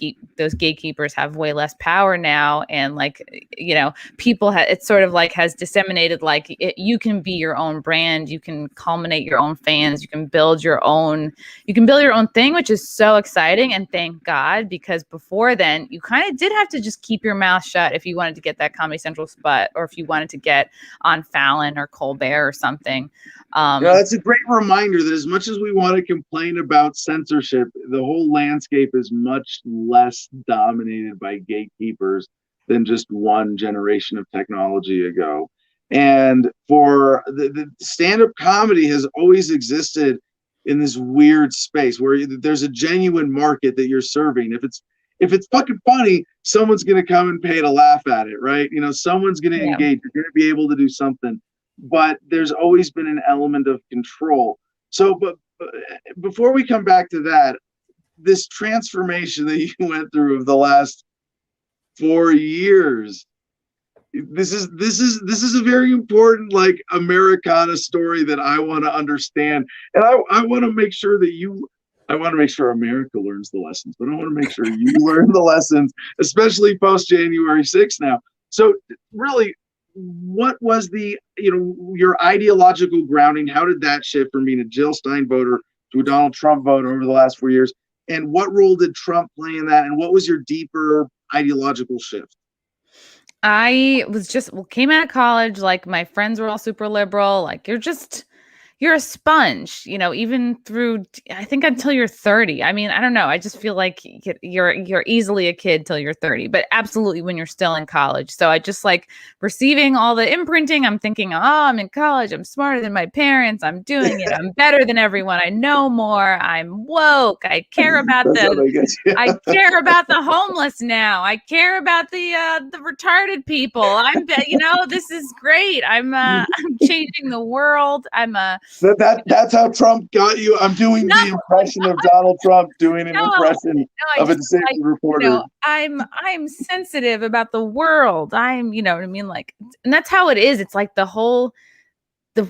gatekeepers have way less power now. And like, you know, people it's sort of like has disseminated, like you can be your own brand. You can culminate your own fans. You can build your own thing, which is so exciting. And thank God, because before then you kind of did have to just keep your mouth shut if you wanted to get that Comedy Central spot, or if you wanted to get on Fallon or Colbert or something. That's a great reminder that as much as we want to complain about censorship, the whole landscape is much less dominated by gatekeepers than just one generation of technology ago. And for the stand-up comedy has always existed in this weird space where there's a genuine market that you're serving. If it's fucking funny, someone's gonna come and pay to laugh at it, right? You know, someone's gonna engage. You're gonna be able to do something, but there's always been an element of control. So, but before we come back to that, this transformation that you went through of the last 4 years, this is a very important like Americana story that I want to understand, and I want to make sure that I want to make sure America learns the lessons, but I want to make sure you learn the lessons, especially post January 6th now. So really, what was your ideological grounding? How did that shift from being a Jill Stein voter to a Donald Trump voter over the last 4 years? And what role did Trump play in that? And what was your deeper ideological shift? I was came out of college, like my friends were all super liberal. Like you're a sponge, you know, even through, I think until you're 30. I mean, I don't know. I just feel like you're easily a kid till you're 30, but absolutely when you're still in college. So I just like receiving all the imprinting. I'm thinking, oh, I'm in college. I'm smarter than my parents. I'm doing it. I'm better than everyone. I know more. I'm woke. I care about I care about the homeless now. I care about the retarded people. This is great. I'm changing the world. That's how Trump got you. I'm doing the impression of Donald Trump doing an impression of a disabled reporter. I'm sensitive about the world. You know what I mean? Like, and that's how it is. It's like the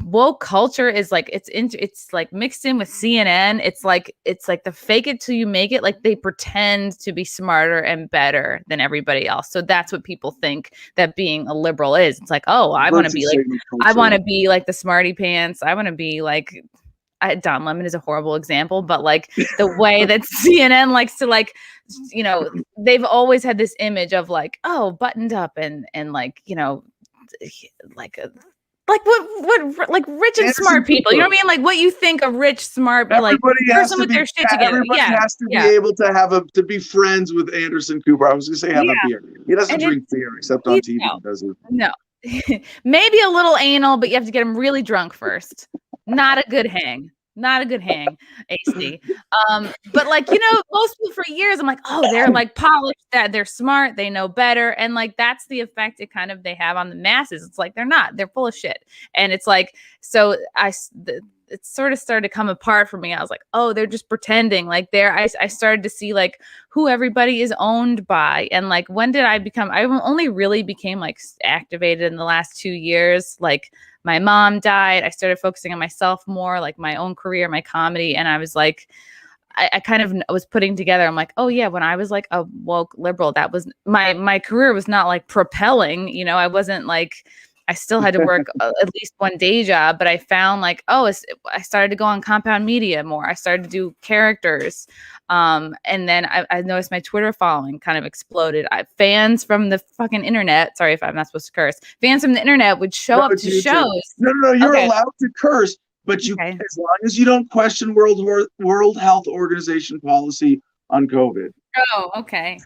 woke culture is like it's like mixed in with CNN. It's like the fake it till you make it. Like they pretend to be smarter and better than everybody else. So that's what people think that being a liberal is. It's like, oh, I want to be like the smarty pants. I want to be like Don Lemon is a horrible example, but like the way that CNN likes to like, you know, they've always had this image of like, oh, buttoned up and like, you know, like what like rich and smart people, you know what I mean? Like what you think a rich, smart, like person with their shit together. Everybody has to be able to be friends with Anderson Cooper. I was gonna say have a beer. He doesn't drink beer except on TV, does he? No. Maybe a little anal, but you have to get him really drunk first. Not a good hang. AC. But like, you know, most people for years, I'm like, oh, they're like polished, that they're smart, they know better. And like, that's the effect they have on the masses. It's like, they're full of shit. And it's like, so it sort of started to come apart for me. I was like, oh, they're just pretending. Like I started to see like who everybody is owned by. And like, when did I only really became like activated in the last 2 years. Like my mom died. I started focusing on myself more, like my own career, my comedy. And I was like, I kind of was putting together. I'm like, oh yeah, when I was like a woke liberal, that was my career was not like propelling, you know, I wasn't like, I still had to work at least one day job, but I found like, I started to go on Compound Media more. I started to do characters. And then I noticed my Twitter following kind of exploded. Fans from the fucking internet, sorry if I'm not supposed to curse, fans from the internet would show up to shows. No, you're allowed to curse, but as long as you don't question World Health Organization policy on COVID. Oh, okay.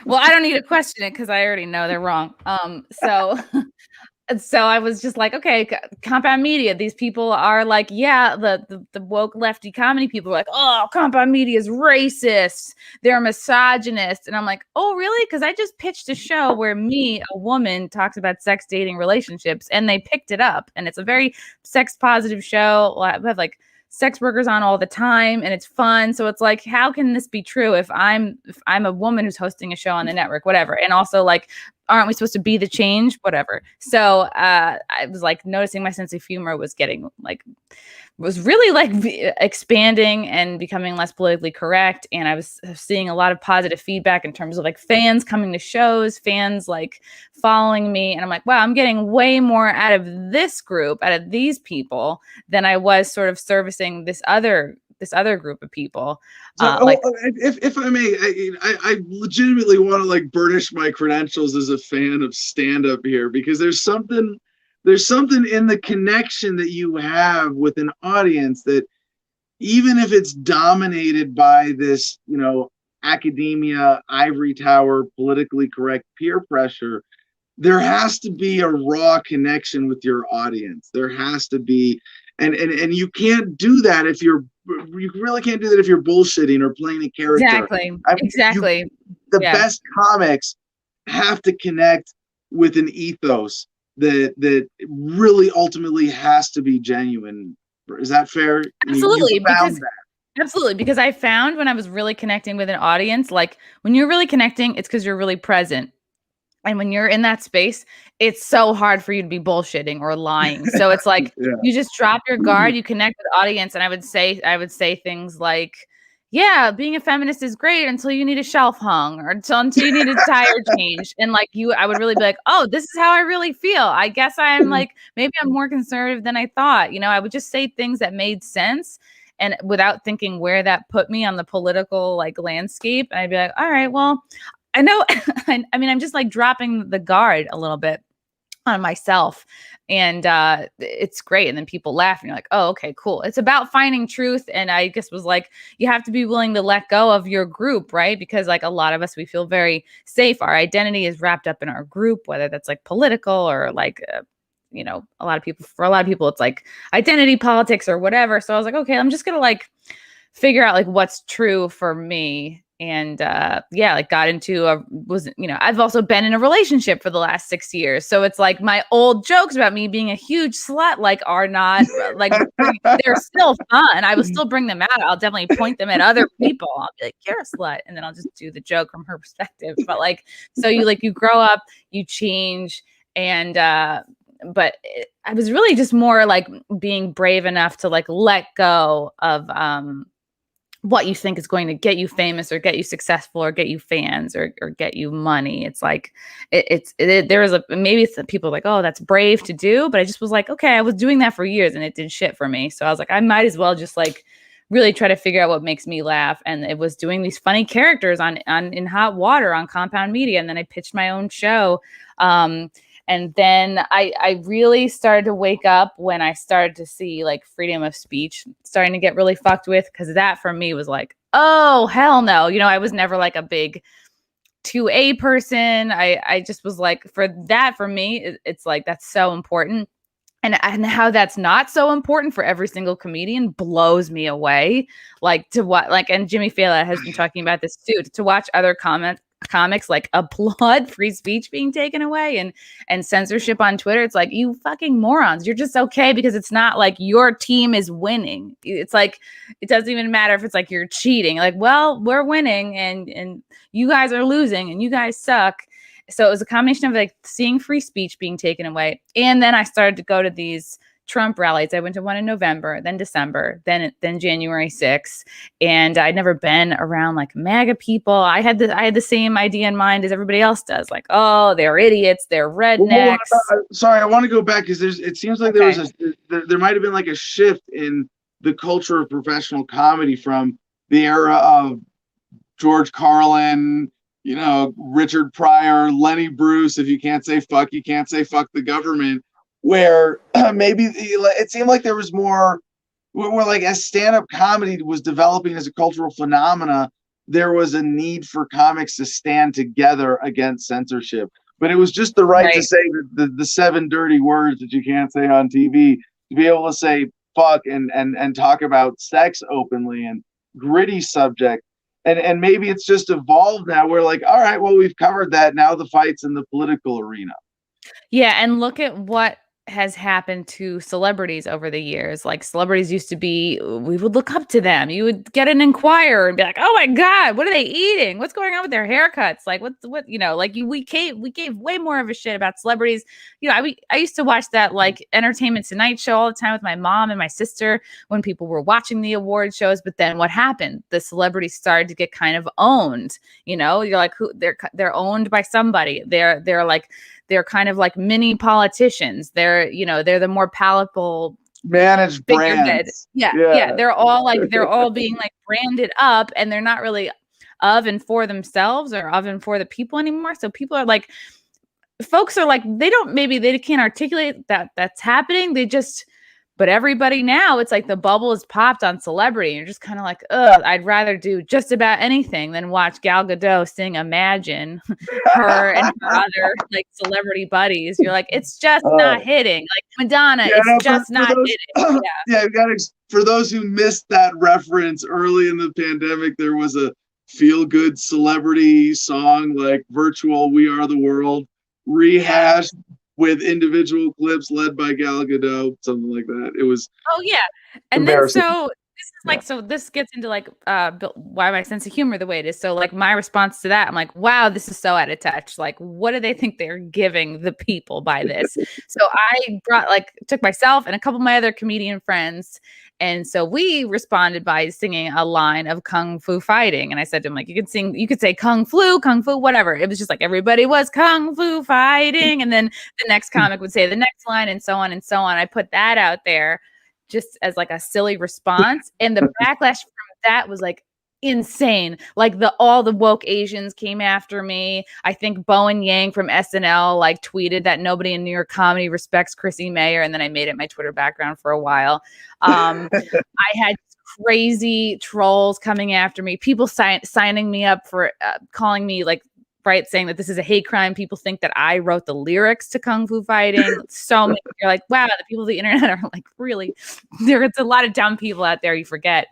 Well, I don't need to question it because I already know they're wrong. So I was just like, okay, Compound Media, these people are like, yeah, the woke lefty comedy people are like, oh, Compound Media is racist. They're misogynist. And I'm like, oh, really? Because I just pitched a show where a woman, talks about sex, dating, relationships, and they picked it up. And it's a very sex positive show. I have like sex workers on all the time and it's fun. So it's like, how can this be true if I'm a woman who's hosting a show on the network, whatever. And also like, aren't we supposed to be the change? Whatever. So I was like noticing my sense of humor was getting like, was really like expanding and becoming less politically correct. And I was seeing a lot of positive feedback in terms of like fans coming to shows, fans like following me. And I'm like, wow, I'm getting way more out of this group, out of these people than I was sort of servicing this other group of people. So, if I may, I legitimately want to like burnish my credentials as a fan of stand-up here, because there's something in the connection that you have with an audience that, even if it's dominated by this, you know, academia, ivory tower, politically correct peer pressure, there has to be a raw connection with your audience. There has to be, and you can't do that if you really can't do that if you're bullshitting or playing a character. Exactly. I mean, Exactly. The Yeah. best comics have to connect with an ethos that really ultimately has to be genuine. Is that fair? Absolutely, You found because absolutely, because I found when I was really connecting with an audience, like when you're really connecting, it's because you're really present. And when you're in that space, it's so hard for you to be bullshitting or lying. So it's like Yeah. you just drop your guard, you connect with the audience, and I would say things like, "Yeah, being a feminist is great until you need a shelf hung or until you need a tire change." And like I would really be like, "Oh, this is how I really feel. I guess I'm like maybe I'm more conservative than I thought." You know, I would just say things that made sense and without thinking where that put me on the political like landscape. And I'd be like, "All right, well, I know." I mean, I'm just like dropping the guard a little bit on myself, and it's great. And then people laugh, and you're like, "Oh, okay, cool." It's about finding truth, and I guess was like you have to be willing to let go of your group, right? Because like a lot of us, we feel very safe. Our identity is wrapped up in our group, whether that's like political or like. A lot of people, it's like identity politics or whatever. So I was like, okay, I'm just gonna like figure out like what's true for me. And like got into I've also been in a relationship for the last 6 years. So it's like my old jokes about me being a huge slut like are not like they're still fun. I will still bring them out. I'll definitely point them at other people. I'll be like, "You're a slut," and then I'll just do the joke from her perspective. But like, so you grow up, you change, and I was really just more like being brave enough to like let go of what you think is going to get you famous or get you successful or get you fans or get you money. It's like there is maybe people are like, "Oh, that's brave to do," but I just was like, okay, I was doing that for years and it did shit for me. So I was like, I might as well just like really try to figure out what makes me laugh. And it was doing these funny characters on in Hot Water on Compound Media, and then I pitched my own show. And then I really started to wake up when I started to see like freedom of speech starting to get really fucked with, because that for me was like, oh, hell no. I was never like a big 2A person. I just was like, for me, it's like, that's so important. And how that's not so important for every single comedian blows me away. Like to what, like, and Jimmy Fallon has been talking about this too, to watch other comics like applaud free speech being taken away and censorship on Twitter. It's like, you fucking morons. You're just okay because it's not like your team is winning. It's like, it doesn't even matter if it's like you're cheating. Like, well, we're winning and you guys are losing and you guys suck. So it was a combination of like seeing free speech being taken away. And then I started to go to these Trump rallies. I went to one in November, then December, then January 6th. And I'd never been around like MAGA people. I had the same idea in mind as everybody else does. Like, oh, they're idiots, they're rednecks. Sorry, I want to go back because it seems like there might have been like a shift in the culture of professional comedy from the era of George Carlin, Richard Pryor, Lenny Bruce. If you can't say fuck, you can't say fuck the government. Where maybe it seemed like there was more, where like as stand-up comedy was developing as a cultural phenomena, there was a need for comics to stand together against censorship. But it was just the right to say the 7 dirty words that you can't say on TV, to be able to say fuck and talk about sex openly and gritty subject. And maybe it's just evolved now. We're like, all right, well, we've covered that. Now the fight's in the political arena. Yeah, and look at what has happened to celebrities over the years. Like celebrities used to be, we would look up to them. You would get an Inquirer and be like, "Oh my God, what are they eating? What's going on with their haircuts?" Like we gave way more of a shit about celebrities. I used to watch that like Entertainment Tonight show all the time with my mom and my sister when people were watching the award shows. But then what happened? The celebrities started to get kind of owned. You're like, who they're owned by somebody. They're kind of like mini politicians. They're the more palatable managed brands. Yeah. They're all being like branded up, and they're not really of and for themselves or of and for the people anymore. So people are like, folks are like, they can't articulate that that's happening. They just But everybody now, it's like the bubble is popped on celebrity. And you're just kind of like, ugh, I'd rather do just about anything than watch Gal Gadot sing Imagine, her and her other like celebrity buddies. You're like, it's just not hitting. Like Madonna, it's just not hitting. Yeah, for those who missed that reference early in the pandemic, there was a feel-good celebrity song like Virtual We Are the World, rehashed with individual clips led by Gal Gadot, something like that. It was and then so this is like so this gets into like why my sense of humor the way it is. So like my response to that, I'm like, wow, this is so out of touch. Like, what do they think they're giving the people by this? So I took myself and a couple of my other comedian friends, and so we responded by singing a line of Kung Fu Fighting. And I said to him, like, you could say Kung Fu, whatever. It was just like everybody was Kung Fu Fighting. And then the next comic would say the next line and so on and so on. I put that out there just as like a silly response. And the backlash from that was like insane. Like all the woke Asians came after me. I think Bowen Yang from SNL like tweeted that nobody in New York comedy respects Chrissy Mayer, and then I made it my Twitter background for a while. I had crazy trolls coming after me, people signing me up for calling me like saying that this is a hate crime. People think that I wrote the lyrics to Kung Fu Fighting. So many, you're like, wow, the people of the internet are like, really? There's a lot of dumb people out there. You forget.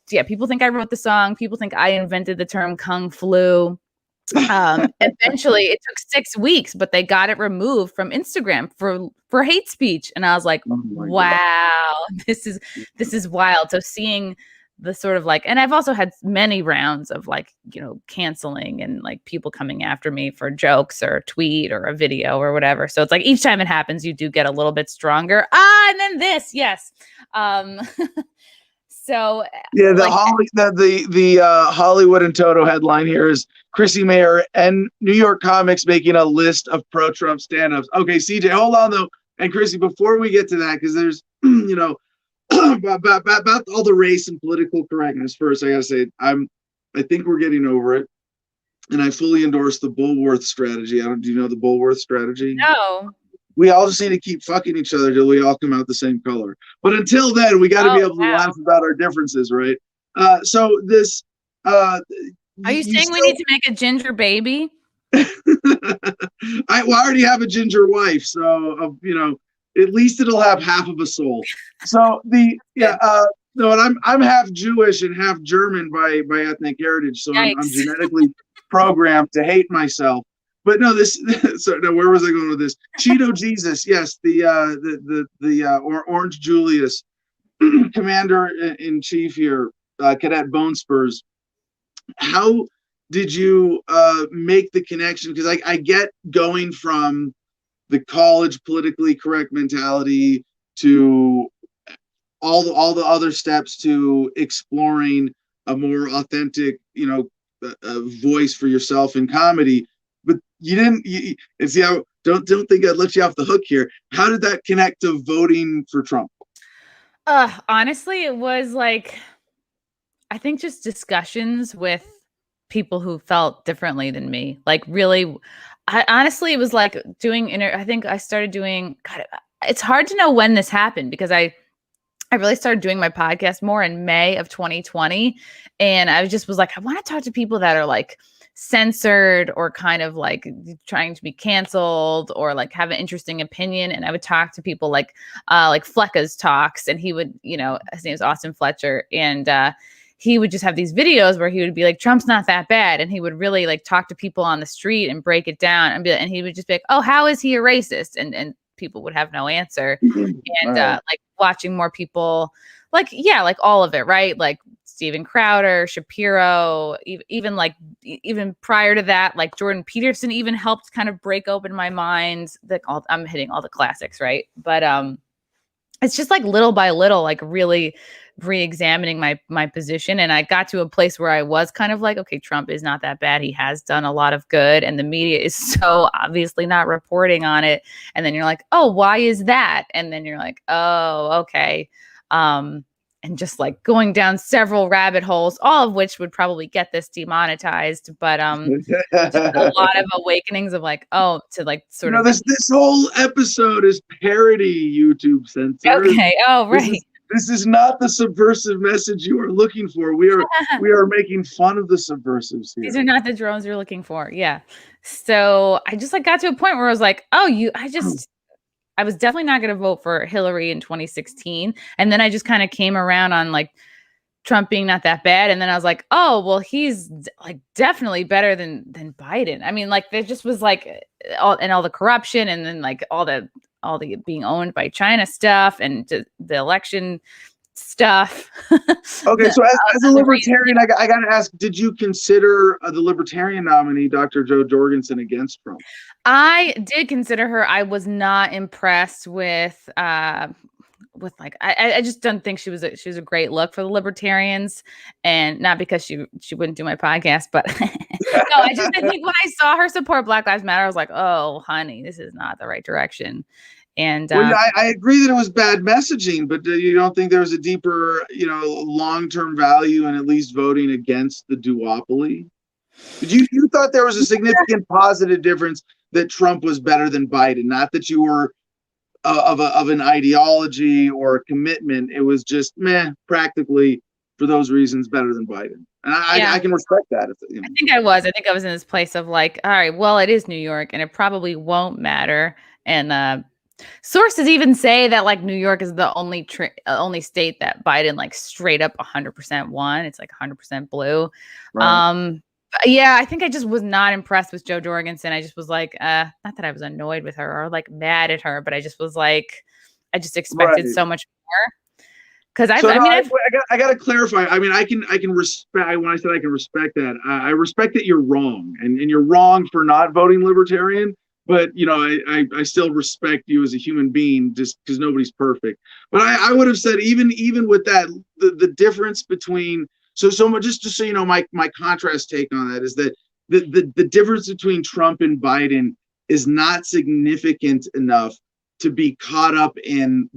People think I wrote the song. People think I invented the term Kung Flu. Eventually, it took 6 weeks, but they got it removed from Instagram for hate speech. And I was like, wow, this is wild. So seeing the sort of like, and I've also had many rounds of like, canceling and like people coming after me for jokes or a tweet or a video or whatever. So it's like each time it happens, you do get a little bit stronger. And then this, yes. So yeah, the Hollywood and Toto headline here is Chrissy Mayer and New York comics making a list of pro-Trump stand-ups. Okay, CJ, hold on though, and Chrissy, before we get to that, because there's about all the race and political correctness. First, I gotta say, I think we're getting over it, and I fully endorse the Bulworth strategy. Do you know the Bulworth strategy? No. We all just need to keep fucking each other till we all come out the same color. But until then, we got to be able to laugh about our differences, right? So this. Are you saying we need to make a ginger baby? I already have a ginger wife, so at least it'll have half of a soul. So no, and I'm half Jewish and half German by ethnic heritage, so I'm genetically programmed to hate myself. But no, where was I going with this? Cheeto Jesus, yes, the Orange Julius, Commander in Chief here, Cadet Bone Spurs. How did you make the connection? Because I get going from the college politically correct mentality to all the other steps to exploring a more authentic, voice for yourself in comedy. But you didn't. And see, don't think I'd let you off the hook here. How did that connect to voting for Trump? Honestly, it was like, I think just discussions with people who felt differently than me. Like really, it was like I think I started doing. God, it's hard to know when this happened because I really started doing my podcast more in May of 2020, and I was like, I want to talk to people that are like censored or kind of like trying to be canceled or like have an interesting opinion. And I would talk to people like Flecka's talks, and he would, his name is Austin Fletcher, and he would just have these videos where he would be like, Trump's not that bad. And he would really like talk to people on the street and break it down and he would just be like, oh, how is he a racist? And people would have no answer. And like watching more people like all of it, right? Like Steven Crowder, Shapiro, even prior to that, like Jordan Peterson even helped kind of break open my mind. I'm hitting all the classics, right? But it's just like little by little, like really re-examining my position. And I got to a place where I was kind of like, okay, Trump is not that bad. He has done a lot of good. And the media is so obviously not reporting on it. And then you're like, oh, why is that? And then you're like, oh, okay. And and just like going down several rabbit holes, all of which would probably get this demonetized. But just a lot of awakenings of like, oh, to like sort of this whole episode is parody, YouTube censor. okay. Oh, right. This is not the subversive message you are looking for. We are making fun of the subversives here. These are not the drones you're looking for. Yeah. So I just like got to a point where I was like, oh, I was definitely not going to vote for Hillary in 2016. And then I just kind of came around on like Trump being not that bad. And then I was like, oh, well, he's like definitely better than Biden. I mean, like there just was like all the corruption and then like all the being owned by China stuff and the election stuff. Okay, so as a libertarian, I got to ask, did you consider the libertarian nominee, Dr. Jo Jorgensen, against Trump? I did consider her. I was not impressed with like I just don't think she was a great look for the libertarians, and not because she wouldn't do my podcast, but no, I think when I saw her support Black Lives Matter, I was like, oh, honey, this is not the right direction. And I agree that it was bad messaging, but you don't think there was a deeper, long-term value in at least voting against the duopoly? Did you thought there was a significant positive difference that Trump was better than Biden? Not that you were of an ideology or a commitment. It was just practically for those reasons better than Biden. And I can respect that. I think I was in this place of like, all right, well, it is New York and it probably won't matter. And sources even say that like New York is the only state that Biden like straight up 100% won. It's like 100% blue. Right. Yeah, I think I just was not impressed with Jo Jorgensen. I just was like, not that I was annoyed with her or like mad at her, but I just was like, I just expected so much more. Because I got to clarify. I mean, I can respect. When I said I can respect that, I respect that you're wrong, and you're wrong for not voting libertarian. But I still respect you as a human being, just because nobody's perfect. But I would have said even with that, the difference between so much, just so you know, my contrast take on that is that the difference between Trump and Biden is not significant enough to be caught up in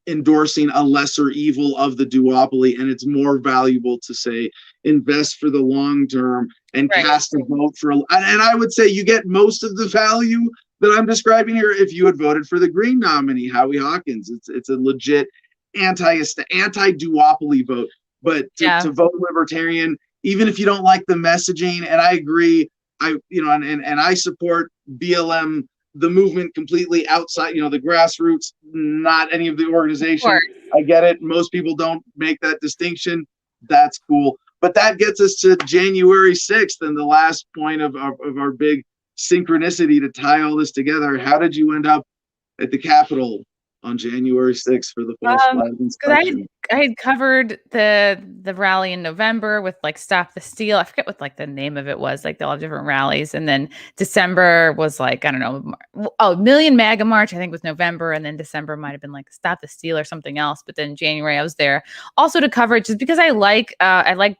endorsing a lesser evil of the duopoly, and it's more valuable to say invest for the long term and cast a vote for. And I would say you get most of the value that I'm describing here if you had voted for the Green nominee, Howie Hawkins. It's a legit anti-duopoly vote. But to vote libertarian, even if you don't like the messaging, and I agree, and I support BLM, the movement completely outside, the grassroots, not any of the organization. I get it. Most people don't make that distinction. That's cool. But that gets us to January 6th and the last point of our big synchronicity to tie all this together. How did you end up at the Capitol on January 6th for the false flag inspection? I had covered the rally in November with like Stop the Steal. I forget what like the name of it was. Like they'll have different rallies. And then December was like, I don't know. Million MAGA March, I think was November. And then December might have been like Stop the Steal or something else. But then January I was there also to cover it just because I like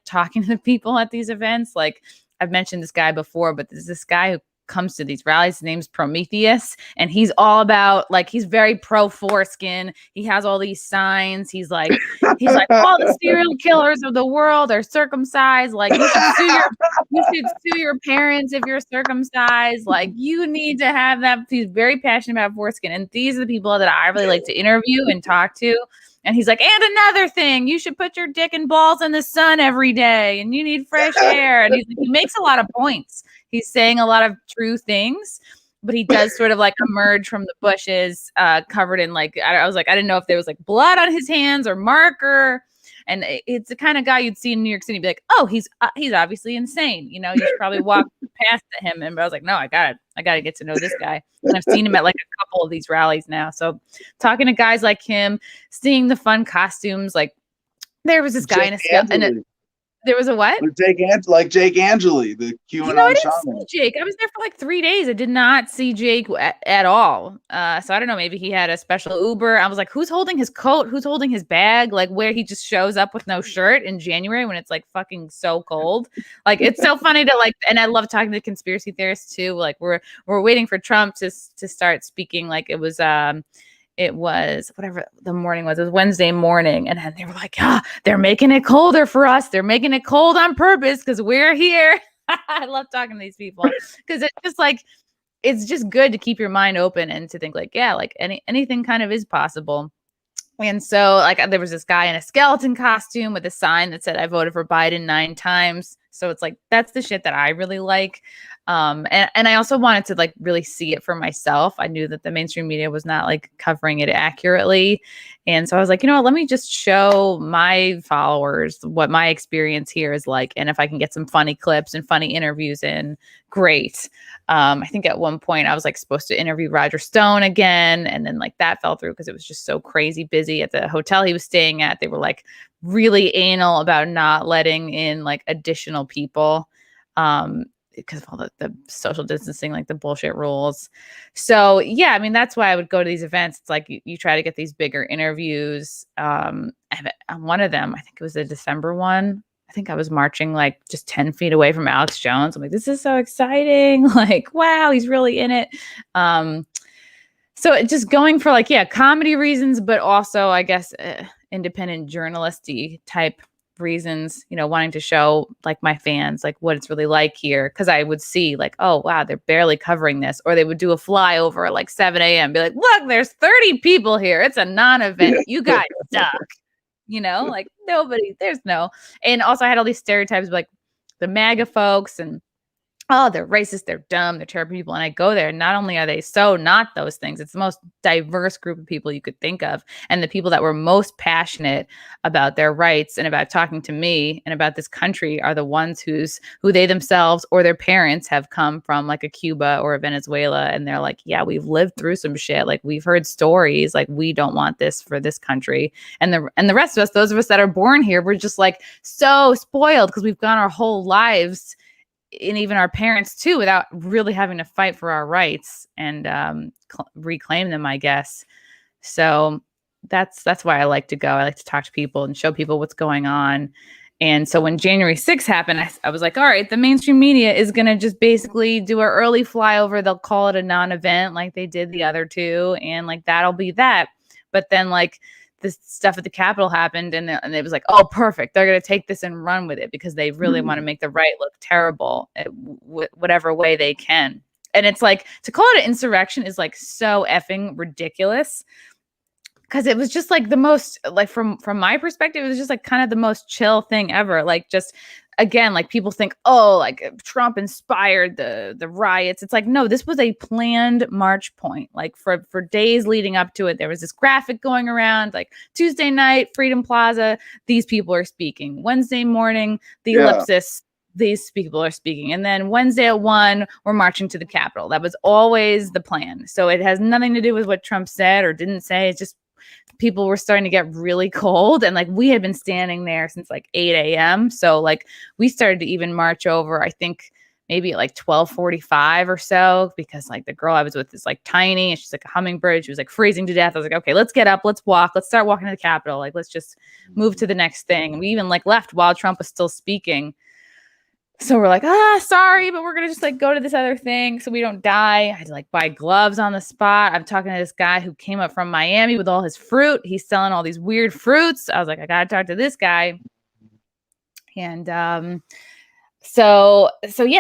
talking to people at these events. Like I've mentioned this guy before, but there's this guy who comes to these rallies. His name's Prometheus, and he's all about like he's very pro foreskin. He has all these signs. He's like all the serial killers of the world are circumcised. Like you should sue your parents if you're circumcised. Like you need to have that. He's very passionate about foreskin, and these are the people that I really like to interview and talk to. And he's like, and another thing, you should put your dick and balls in the sun every day, and you need fresh air. And he makes a lot of points. He's saying a lot of true things, but he does sort of like emerge from the bushes, covered in like, I was like, I didn't know if there was like blood on his hands or marker. And it's the kind of guy you'd see in New York City, be like, oh, he's obviously insane. You should probably walk past him. And I was like, no, I got to get to know this guy. And I've seen him at like a couple of these rallies now. So talking to guys like him, seeing the fun costumes, like there was this guy in a skeleton. There was a what? Like Jake Angeli, the QAnon I didn't see Jake. I was there for like 3 days. I did not see Jake at all. So I don't know. Maybe he had a special Uber. I was like, who's holding his coat? Who's holding his bag? Like where he just shows up with no shirt in January when it's like fucking so cold. Like it's so funny to like, and I love talking to conspiracy theorists too. Like we're waiting for Trump to start speaking. Like it was it was whatever the morning was. It was Wednesday morning. And then they were like, they're making it colder for us. They're making it cold on purpose because we're here. I love talking to these people because it's just like, it's just good to keep your mind open and to think like, yeah, like anything kind of is possible. And so like there was this guy in a skeleton costume with a sign that said, I voted for Biden 9 times. So it's like, that's the shit that I really like. And I also wanted to like really see it for myself. I knew that the mainstream media was not like covering it accurately. And so I was like, you know what, let me just show my followers what my experience here is like. And if I can get some funny clips and funny interviews in, great. I think at one point I was like supposed to interview Roger Stone again. And then like that fell through because it was just so crazy busy at the hotel he was staying at. They were like really anal about not letting in like additional people. Because of all the social distancing, like the bullshit rules. So yeah, I mean, that's why I would go to these events. It's like you try to get these bigger interviews. And on one of them, I think it was the December one, I think I was marching like just 10 feet away from Alex Jones. I'm like, this is so exciting. Like, wow, he's really in it. So it just going for like, yeah, comedy reasons, but also I guess independent journalisty type reasons, you know, wanting to show like my fans like what it's really like here, because I would see like, oh wow, they're barely covering this, or they would do a flyover at like 7 a.m. be like, look, there's 30 people here, it's a non-event, you guys suck, you know, like there's no. And also I had all these stereotypes of like the MAGA folks and oh, they're racist, they're dumb, they're terrible people. And I go there, and not only are they so not those things, it's the most diverse group of people you could think of. And the people that were most passionate about their rights and about talking to me and about this country are the ones who they themselves or their parents have come from, like a Cuba or a Venezuela. And they're like, yeah, we've lived through some shit. Like, we've heard stories. Like, we don't want this for this country. And the rest of us, those of us that are born here, we're just like so spoiled because we've gone our whole lives, and even our parents too, without really having to fight for our rights and reclaim them, I guess. So that's why I like to go. I like to talk to people and show people what's going on. And so when January 6th happened, I was like, all right, the mainstream media is going to just basically do an early flyover. They'll call it a non-event like they did the other two. And like, that'll be that. But then like, this stuff at the Capitol happened, and it was like, oh, perfect. They're going to take this and run with it because they really want to make the right look terrible at whatever way they can. And it's like, to call it an insurrection is like so effing ridiculous, because it was just like the most, like from my perspective, it was just like kind of the most chill thing ever. Like, just again, like people think, oh, like Trump inspired the riots. It's like, no, this was a planned march point. Like for days leading up to it, there was this graphic going around, like Tuesday night, Freedom Plaza, these people are speaking. Wednesday morning, the Ellipsis, these people are speaking. And then Wednesday at 1, we're marching to the Capitol. That was always the plan. So it has nothing to do with what Trump said or didn't say. It's just people were starting to get really cold, and like we had been standing there since like 8 a.m. So like we started to even march over, I think maybe at like 12:45 or so, because like the girl I was with is like tiny and she's like a hummingbird. She was like freezing to death. I was like, okay, let's get up, let's walk, let's start walking to the Capitol. Like, let's just move to the next thing. And we even like left while Trump was still speaking. So we're like, sorry, but we're going to just like go to this other thing so we don't die. I had to like buy gloves on the spot. I'm talking to this guy who came up from Miami with all his fruit. He's selling all these weird fruits. I was like, I got to talk to this guy. And so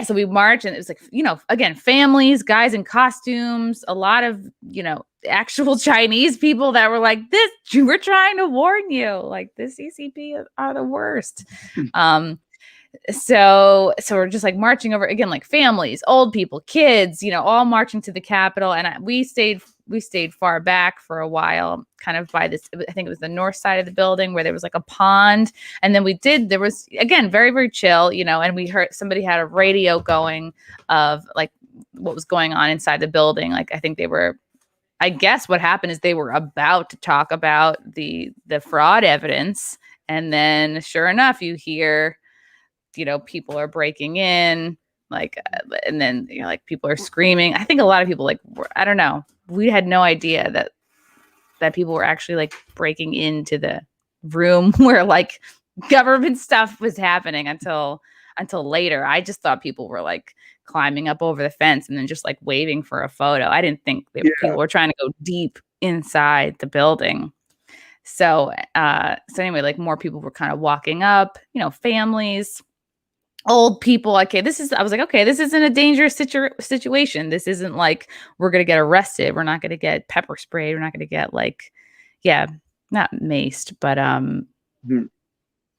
we marched, and it was like, you know, again, families, guys in costumes, a lot of, you know, actual Chinese people that were like, we're trying to warn you, like the CCP are the worst. So we're just like marching over, again, like families, old people, kids, you know, all marching to the Capitol. And we stayed far back for a while, kind of by this, I think it was the north side of the building where there was like a pond. And then there was, again, very, very chill, you know, and we heard somebody had a radio going of like what was going on inside the building. Like, I guess what happened is they were about to talk about the fraud evidence. And then sure enough, you hear, you know, people are breaking in, like, and then, you know, like people are screaming. I think a lot of people, like, I don't know. We had no idea that people were actually like breaking into the room where like government stuff was happening until later. I just thought people were like climbing up over the fence and then just like waving for a photo. I didn't think people were trying to go deep inside the building. So anyway, like more people were kind of walking up, you know, families, old people. Okay, I was like, okay, this isn't a dangerous situation. This isn't like we're gonna get arrested. We're not gonna get pepper sprayed. We're not gonna get like, yeah, not maced, but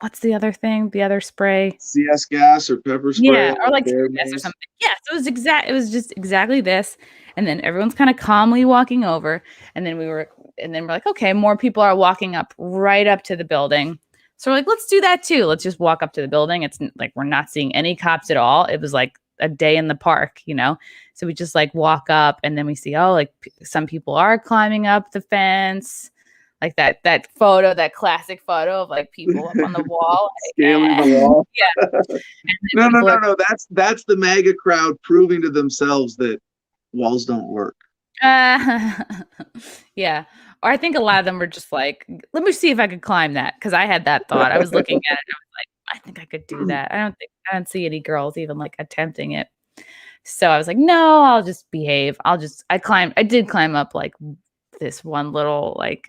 what's the other thing? The other spray? CS gas or pepper spray? Yeah, or like CS or something. Yeah, so it was just exactly this. And then everyone's kind of calmly walking over, and then we're like, okay, more people are walking up right up to the building. So we're like, let's do that too. Let's just walk up to the building. It's like we're not seeing any cops at all. It was like a day in the park, you know? So we just like walk up, and then we see, oh, like some people are climbing up the fence. Like that photo, that classic photo of like people up on the wall. Scaling the wall. Yeah. No. That's the MAGA crowd proving to themselves that walls don't work. Yeah. Or I think a lot of them were just like, let me see if I could climb that. Cause I had that thought. I was looking at it. I was like, I think I could do that. I don't see any girls even like attempting it. So I was like, no, I'll just behave. I did climb up like this one little like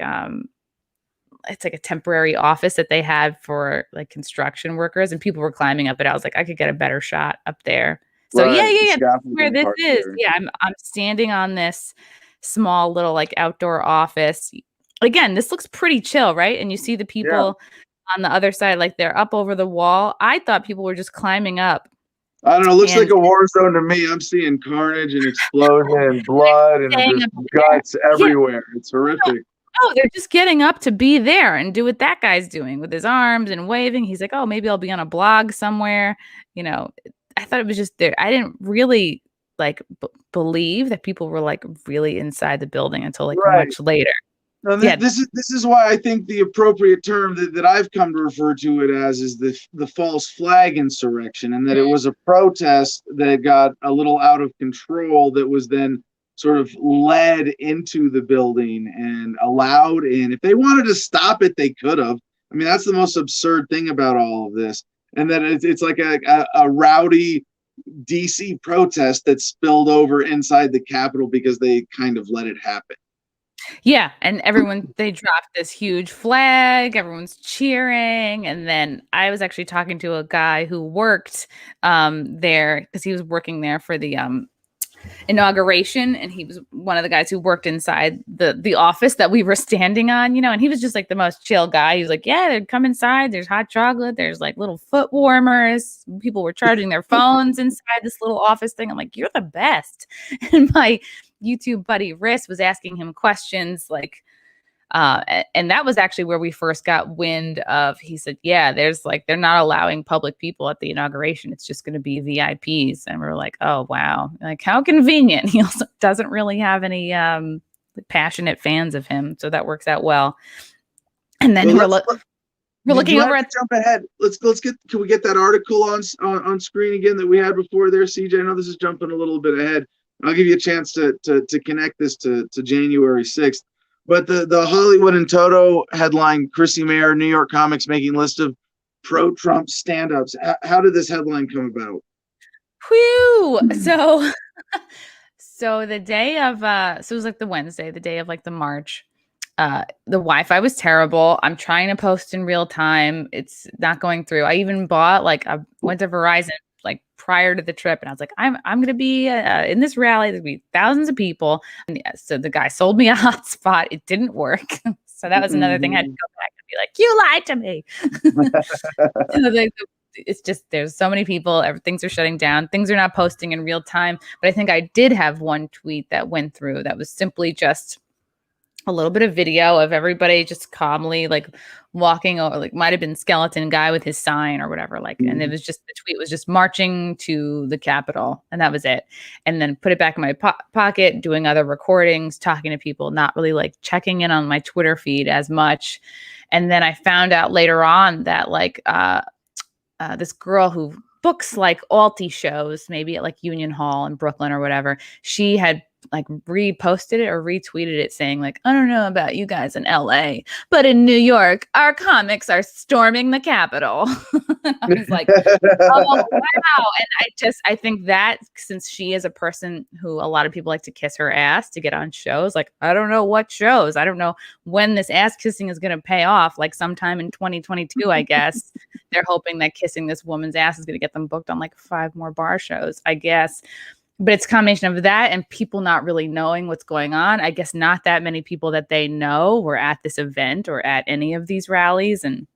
it's like a temporary office that they had for like construction workers, and people were climbing up it. I was like, I could get a better shot up there. So right. Yeah. That's where this is. There. Yeah, I'm standing on this small little like outdoor office. Again, this looks pretty chill, right? And you see the people on the other side, like they're up over the wall. I thought people were just climbing up. I don't know. It looks like a war zone to me. I'm seeing carnage and explosion and blood and just guts everywhere. It's horrific. Oh, they're just getting up to be there and do what that guy's doing with his arms and waving. He's like, oh, maybe I'll be on a blog somewhere. You know, I thought it was just there. I didn't really like believe that people were like really inside the building until like much later. No, this is why I think the appropriate term that I've come to refer to it as is the false flag insurrection, and that it was a protest that got a little out of control that was then sort of led into the building and allowed in. If they wanted to stop it, they could have. I mean, that's the most absurd thing about all of this. And that it's like a rowdy DC protest that spilled over inside the Capitol because they kind of let it happen. Yeah, and they dropped this huge flag, everyone's cheering, and then I was actually talking to a guy who worked there because he was working there for the inauguration, and he was one of the guys who worked inside the office that we were standing on, you know, and he was just like the most chill guy. He was like, yeah, they'd come inside, there's hot chocolate, there's like little foot warmers, people were charging their phones inside this little office thing. I'm like, you're the best. And my YouTube buddy Riss was asking him questions like and that was actually where we first got wind of. He said, yeah, there's like, they're not allowing public people at the inauguration. It's just going to be VIPs. And we were like, oh, wow. Like, how convenient. He also doesn't really have any passionate fans of him. So that works out well. And then we're looking over at. Jump ahead. Can we get that article on screen again that we had before there, CJ? I know this is jumping a little bit ahead. I'll give you a chance to connect this to January 6th. But the Hollywood and Toto headline, Chrissy Mayer, New York Comics making list of pro-Trump stand-ups. How did this headline come about? Whew. So the day of, so it was like the Wednesday, the day of like the march. The Wi-Fi was terrible. I'm trying to post in real time. It's not going through. I even bought I went to Verizon like prior to the trip, and I was like, I'm going to be in this rally. There'll be thousands of people. And so the guy sold me a hotspot. It didn't work. So that was another thing. I had to go back and be like, you lied to me. It's just, there's so many people, things are shutting down. Things are not posting in real time. But I think I did have one tweet that went through that was simply just a little bit of video of everybody just calmly like walking, or like might have been skeleton guy with his sign or whatever, like, and it was just, the tweet was just marching to the Capitol, and that was it. And then put it back in my pocket, doing other recordings, talking to people, not really like checking in on my Twitter feed as much. And then I found out later on that like this girl who books like alti shows, maybe at like Union Hall in Brooklyn or whatever, she had like reposted it or retweeted it saying like, I don't know about you guys in LA, but in New York, our comics are storming the Capitol. I was like, oh, wow. And I think that since she is a person who a lot of people like to kiss her ass to get on shows, like, I don't know what shows. I don't know when this ass kissing is going to pay off, like sometime in 2022, I guess. They're hoping that kissing this woman's ass is going to get them booked on like 5 more bar shows, I guess. But it's a combination of that and people not really knowing what's going on. I guess not that many people that they know were at this event or at any of these rallies. And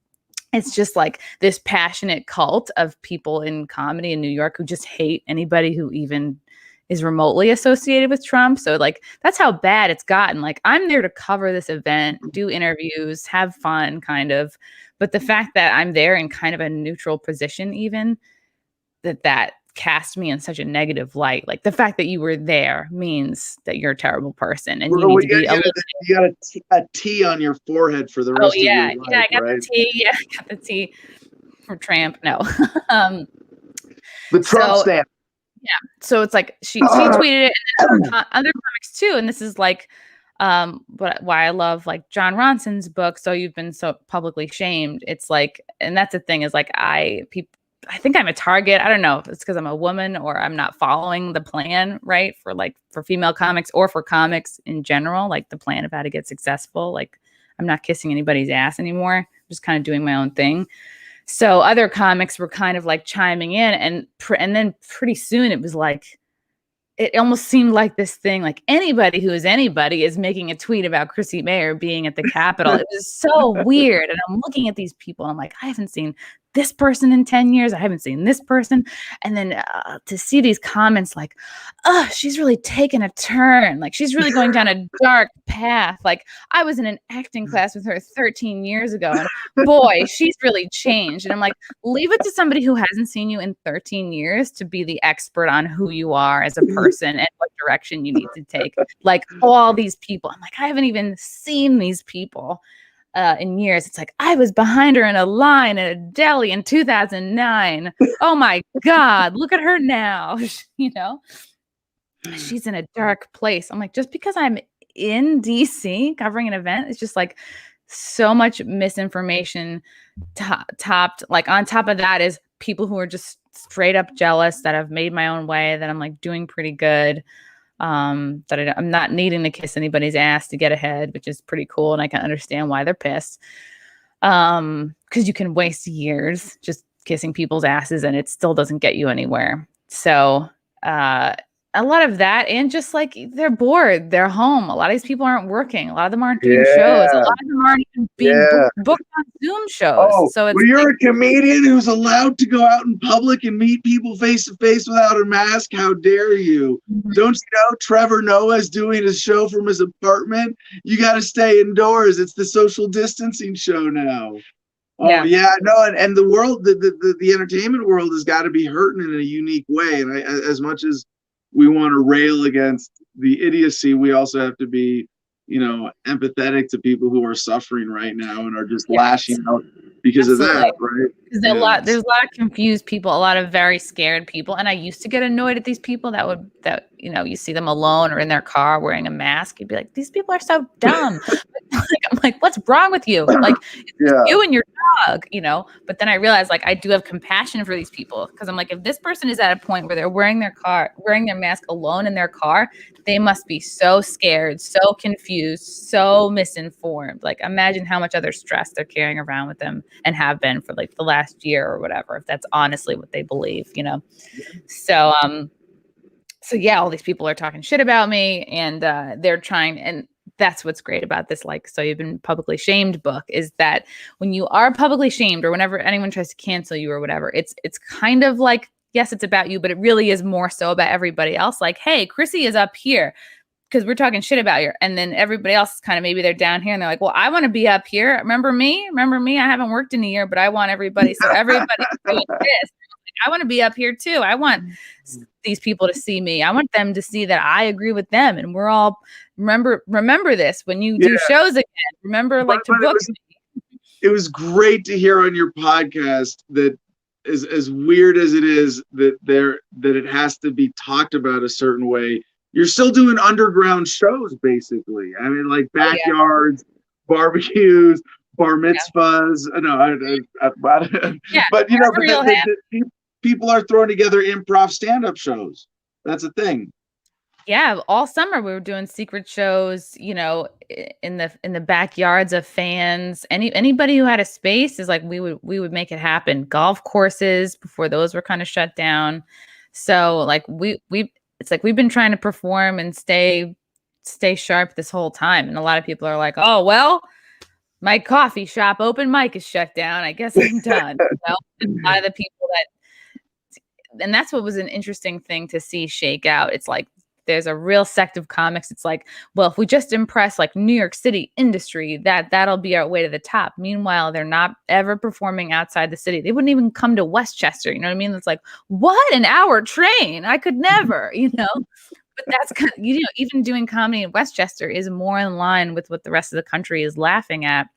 it's just like this passionate cult of people in comedy in New York who just hate anybody who even is remotely associated with Trump. So like, that's how bad it's gotten. Like, I'm there to cover this event, do interviews, have fun kind of. But the fact that I'm there in kind of a neutral position, even that cast me in such a negative light. Like, the fact that you were there means that you're a terrible person and you need to be you got a T on your forehead for the rest of your life. Yeah, I got right? the T. Yeah, I got the T for Tramp. No. The Trump stamp. Yeah. So it's like she tweeted it, and then other comics too. And this is like but why I love like John Ronson's book, So You've Been So Publicly Shamed. It's like, and that's the thing is like I think I'm a target. I don't know if it's because I'm a woman or I'm not following the plan, right? For female comics or for comics in general, like the plan of how to get successful. Like, I'm not kissing anybody's ass anymore. I'm just kind of doing my own thing. So other comics were kind of like chiming in, and then pretty soon it was like, it almost seemed like this thing, like anybody who is anybody is making a tweet about Chrissy Mayer being at the Capitol. It was so weird. And I'm looking at these people and I'm like, I haven't seen this person in 10 years. I haven't seen this person. And then to see these comments like, oh, she's really taken a turn. Like, she's really going down a dark path. Like, I was in an acting class with her 13 years ago. And boy, she's really changed. And I'm like, leave it to somebody who hasn't seen you in 13 years to be the expert on who you are as a person and what direction you need to take. Like, all these people. I'm like, I haven't even seen these people in years. It's like, I was behind her in a line at a deli in 2009. Oh my God, look at her now. You know, she's in a dark place. I'm like, just because I'm in DC covering an event, it's just like so much misinformation topped. Like, on top of that is people who are just straight up jealous that I've made my own way, that I'm like doing pretty good. That I'm not needing to kiss anybody's ass to get ahead, which is pretty cool. And I can understand why they're pissed. Because you can waste years just kissing people's asses and it still doesn't get you anywhere. So, a lot of that, and just like they're bored, they're home. A lot of these people aren't working. A lot of them aren't doing shows. A lot of them aren't even being booked on Zoom shows. So it's you're a comedian who's allowed to go out in public and meet people face to face without a mask. How dare you? Don't you know Trevor Noah's doing his show from his apartment? You got to stay indoors. It's the social distancing show now. Oh yeah, no, and the world, the entertainment world has got to be hurting in a unique way. And as much as we want to rail against the idiocy, we also have to be, empathetic to people who are suffering right now and are just lashing out because of that, right? There's a lot of confused people, a lot of very scared people. And I used to get annoyed at these people that you see them alone or in their car wearing a mask. You'd be like, these people are so dumb. I'm like, what's wrong with you? Like, you and your dog, But then I realized, like, I do have compassion for these people, because I'm like, if this person is at a point where they're wearing their mask alone in their car, they must be so scared, so confused, so misinformed. Like, imagine how much other stress they're carrying around with them and have been for like the last year or whatever, if that's honestly what they believe, So yeah, all these people are talking shit about me, and they're trying, and that's what's great about this, like, So You've Been Publicly Shamed book, is that when you are publicly shamed, or whenever anyone tries to cancel you or whatever, it's kind of like, yes, it's about you, but it really is more so about everybody else. Like, hey, Chrissy is up here because we're talking shit about you. And then everybody else is kind of, maybe they're down here and they're like, well, I want to be up here. Remember me? I haven't worked in a year, but I want everybody. So everybody's doing this. I want to be up here too. I want these people to see me. I want them to see that I agree with them. And we're all, remember this when you do shows again. Remember, like, to book me. It was great to hear on your podcast that, as weird as it is, that it has to be talked about a certain way, you're still doing underground shows, basically. I mean, like backyards, barbecues, bar mitzvahs. But but you know, people are throwing together improv stand-up shows. That's a thing. Yeah, all summer we were doing secret shows, you know, in the backyards of fans. Anybody who had a space is like we would make it happen. Golf courses before those were kind of shut down. So like it's like we've been trying to perform and stay sharp this whole time. And a lot of people are like, "Oh, well, my coffee shop open mic is shut down. I guess I'm done." You know? And a lot of the people and that's what was an interesting thing to see shake out. It's like there's a real sect of comics. It's like, well, if we just impress like New York City industry, that'll be our way to the top. Meanwhile, they're not ever performing outside the city. They wouldn't even come to Westchester. You know what I mean? It's like, what, an hour train? I could never, you know. But that's kind of, you know, even doing comedy in Westchester is more in line with what the rest of the country is laughing at.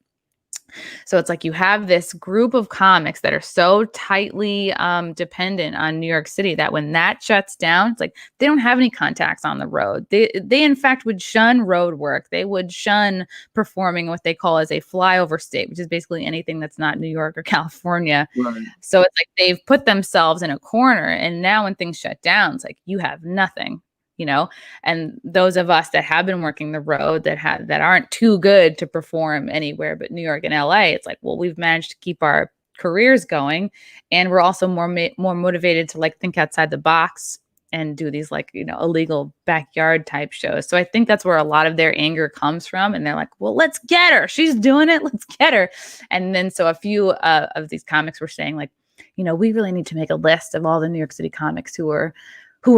So it's like you have this group of comics that are so tightly dependent on New York City that when that shuts down, it's like they don't have any contacts on the road. They in fact would shun road work. They would shun performing what they call as a flyover state, which is basically anything that's not New York or California. Right. So it's like they've put themselves in a corner. And now when things shut down, it's like you have nothing. You know, and those of us that have been working the road that aren't too good to perform anywhere but New York and LA, it's like, well, we've managed to keep our careers going, and we're also more motivated to like think outside the box and do these like, you know, illegal backyard type shows. So I think that's where a lot of their anger comes from, and they're like, well, let's get her. She's doing it. Let's get her. And then so a few of these comics were saying like, you know, we really need to make a list of all the New York City comics who are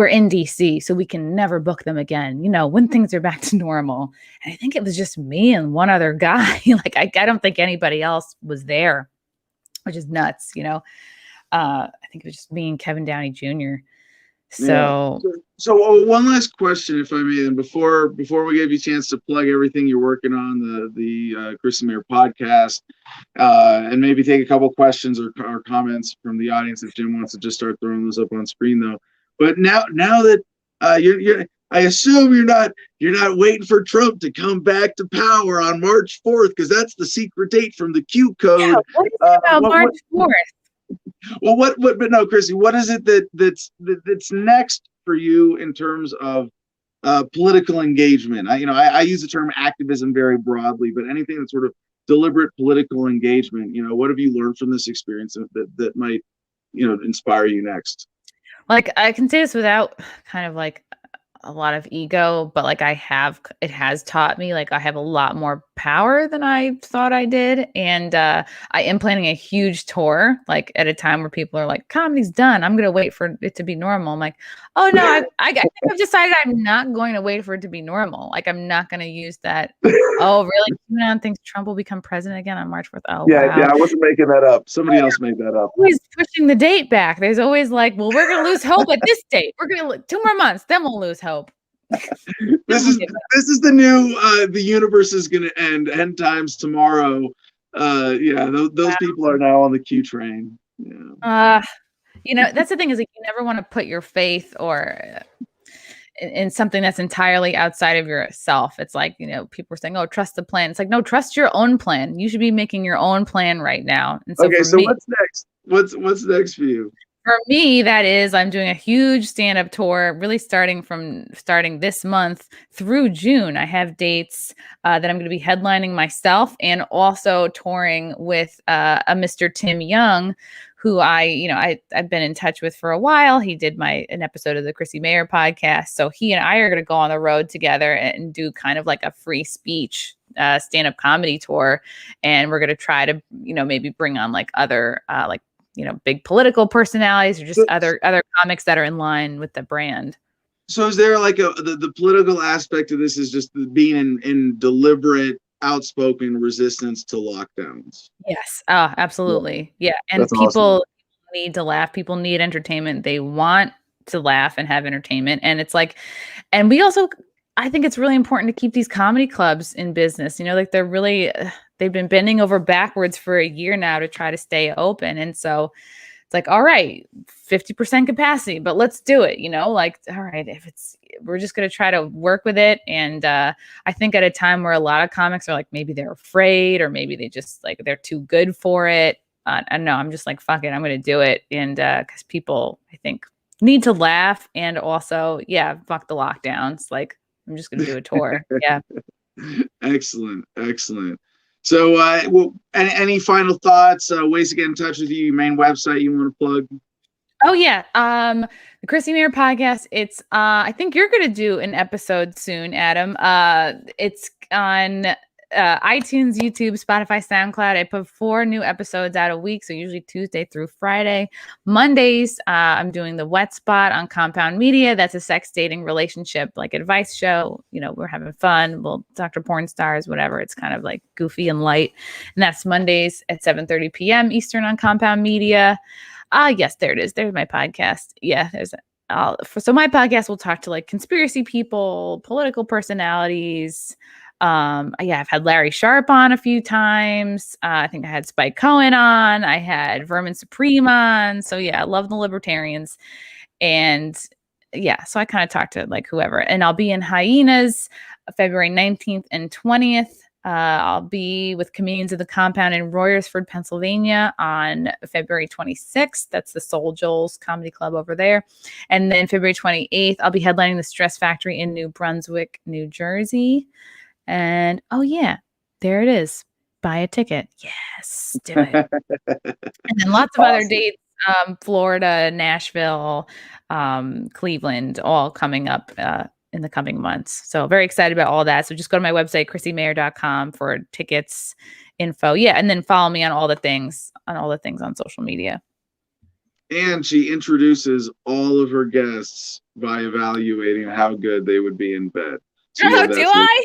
in DC so we can never book them again, you know, when things are back to normal. And I think it was just me and one other guy. Like, I don't think anybody else was there, which is nuts, you know. I think it was just me and Kevin Downey Jr. So one last question, if I may, then before we give you a chance to plug everything you're working on, the Chris and Mayor podcast, and maybe take a couple questions or comments from the audience if Jim wants to just start throwing those up on screen, though. But now that you're, I assume you're not waiting for Trump to come back to power on March 4th, because that's the secret date from the Q code. Yeah, what is it about March 4th? Well, but no, Chrissy, what is it that's next for you in terms of political engagement? I use the term activism very broadly, but anything that's sort of deliberate political engagement, you know, what have you learned from this experience that might, you know, inspire you next? Like, I can say this without kind of like a lot of ego, but like it has taught me like I have a lot more power than I thought I did. And I am planning a huge tour, like at a time where people are like, comedy's done, I'm going to wait for it to be normal. I'm like, oh no, I think I've decided I'm not going to wait for it to be normal. Like, I'm not going to use that. Oh, really? No one thinks Trump will become president again on March 4th. Oh, yeah, wow. Yeah, I wasn't making that up. Somebody else made that up. Always pushing the date back. There's always like, well, we're going to lose hope at this date. We're going to 2 more months, then we'll lose hope. This is the new the universe is going to end times tomorrow. Those people are now on the Q train. Yeah. You know, that's the thing, is like you never want to put your faith or in something that's entirely outside of yourself. It's like, you know, people are saying, oh, trust the plan. It's like, no, trust your own plan. You should be making your own plan right now. And so what's next? What's next for you? For me, that is, I'm doing a huge stand-up tour, really starting this month through June. I have dates that I'm going to be headlining myself, and also touring with a Mr. Tim Young, who I've been in touch with for a while. He did an episode of the Chrissy Mayer podcast. So he and I are going to go on the road together and do kind of like a free speech stand-up comedy tour. And we're going to try to, you know, maybe bring on like other big political personalities or just other comics that are in line with the brand. So is there like the political aspect of this is just being in deliberate, outspoken resistance to lockdowns? Yes. Oh, absolutely. Yeah. And that's people awesome. Need to laugh. People need entertainment. They want to laugh and have entertainment. And it's like, and we also, I think it's really important to keep these comedy clubs in business. You know, like they've been bending over backwards for a year now to try to stay open. And so it's like, all right, 50% capacity, but let's do it, you know, like, all right, we're just going to try to work with it. And I think at a time where a lot of comics are like, maybe they're afraid, or maybe they just like, they're too good for it. I don't know. I'm just like, fuck it, I'm going to do it. And because people, I think, need to laugh. And also, yeah, fuck the lockdowns. Like, I'm just going to do a tour. Yeah. Excellent. So, well, any final thoughts, ways to get in touch with you, your main website you want to plug? Oh yeah. The Chrissy Mayer podcast. It's I think you're gonna do an episode soon, Adam. It's on iTunes, YouTube, Spotify, SoundCloud. I put 4 new episodes out a week, so usually Tuesday through Friday. Mondays, I'm doing the Wet Spot on Compound Media. That's a sex, dating, relationship like advice show. You know, we're having fun. We'll talk to porn stars, whatever. It's kind of like goofy and light. And that's Mondays at 7:30 p.m. Eastern on Compound Media. Yes, there it is. There's my podcast. Yeah, so my podcast will talk to like conspiracy people, political personalities. I've had Larry Sharp on a few times. I think I had Spike Cohen on. I had Vermin Supreme on. So yeah, I love the libertarians. And yeah, so I kind of talk to like whoever. And I'll be in Hyenas February 19th and 20th. I'll be with Comedians of the Compound in Royersford, Pennsylvania on February 26th. That's the Soul Joel's Comedy Club over there. And then February 28th, I'll be headlining the Stress Factory in New Brunswick, New Jersey. And oh yeah, there it is. Buy a ticket. Yes, do it. And then lots of other dates, Florida, Nashville, Cleveland, all coming up in the coming months. So very excited about all that. So just go to my website, chrissymayer.com for tickets, info. Yeah. And then follow me on all the things on social media. And she introduces all of her guests by evaluating how good they would be in bed. So, yeah, do I?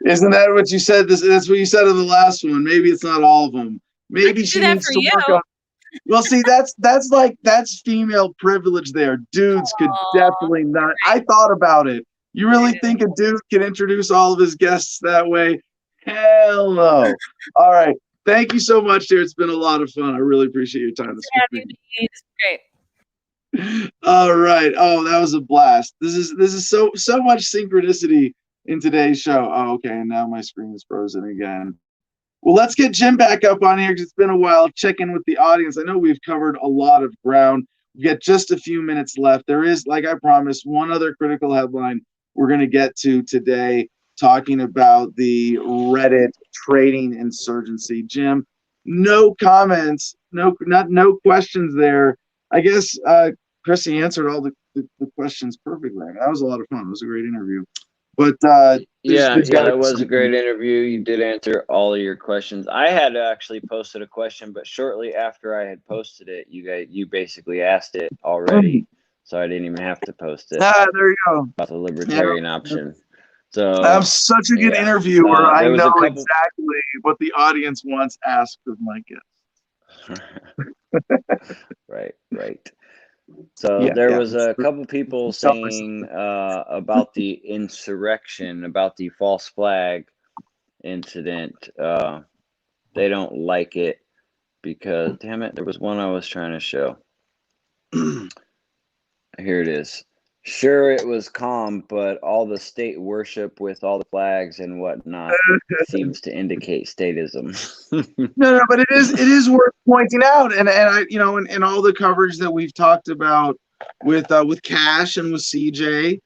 Isn't that what you said? That's what you said in the last one. Maybe it's not all of them. Maybe she needs to work on. Well, see, that's female privilege there. Dudes could definitely not. I thought about it. You really think a dude can introduce all of his guests that way? Hell no. All right. Thank you so much, dear. It's been a lot of fun. I really appreciate your time this week. It's great. All right. Oh, that was a blast. This is so much synchronicity in today's show. Oh, okay. And now my screen is frozen again. Well, let's get Jim back up on here because it's been a while. Check in with the audience. I know we've covered a lot of ground. We got just a few minutes left. There is, like I promised, one other critical headline we're going to get to today, talking about the Reddit trading insurgency. Jim, no comments, no questions there. I guess Chrissy answered all the questions perfectly. I mean, that was a lot of fun. It was a great interview. But yeah, it was a great interview. You did answer all of your questions. I had actually posted a question, but shortly after I had posted it, you basically asked it already, so I didn't even have to post it. There you go. About the libertarian option. So I'm such a good interviewer. I know exactly what the audience wants asked of my guests. Right. So there was a couple people saying about the insurrection, about the false flag incident. They don't like it because, damn it, there was one I was trying to show. Here it is. Sure, it was calm, but all the state worship with all the flags and whatnot seems to indicate statism. No, but it is worth pointing out, and I, you know, in all the coverage that we've talked about with Cash and with CJ,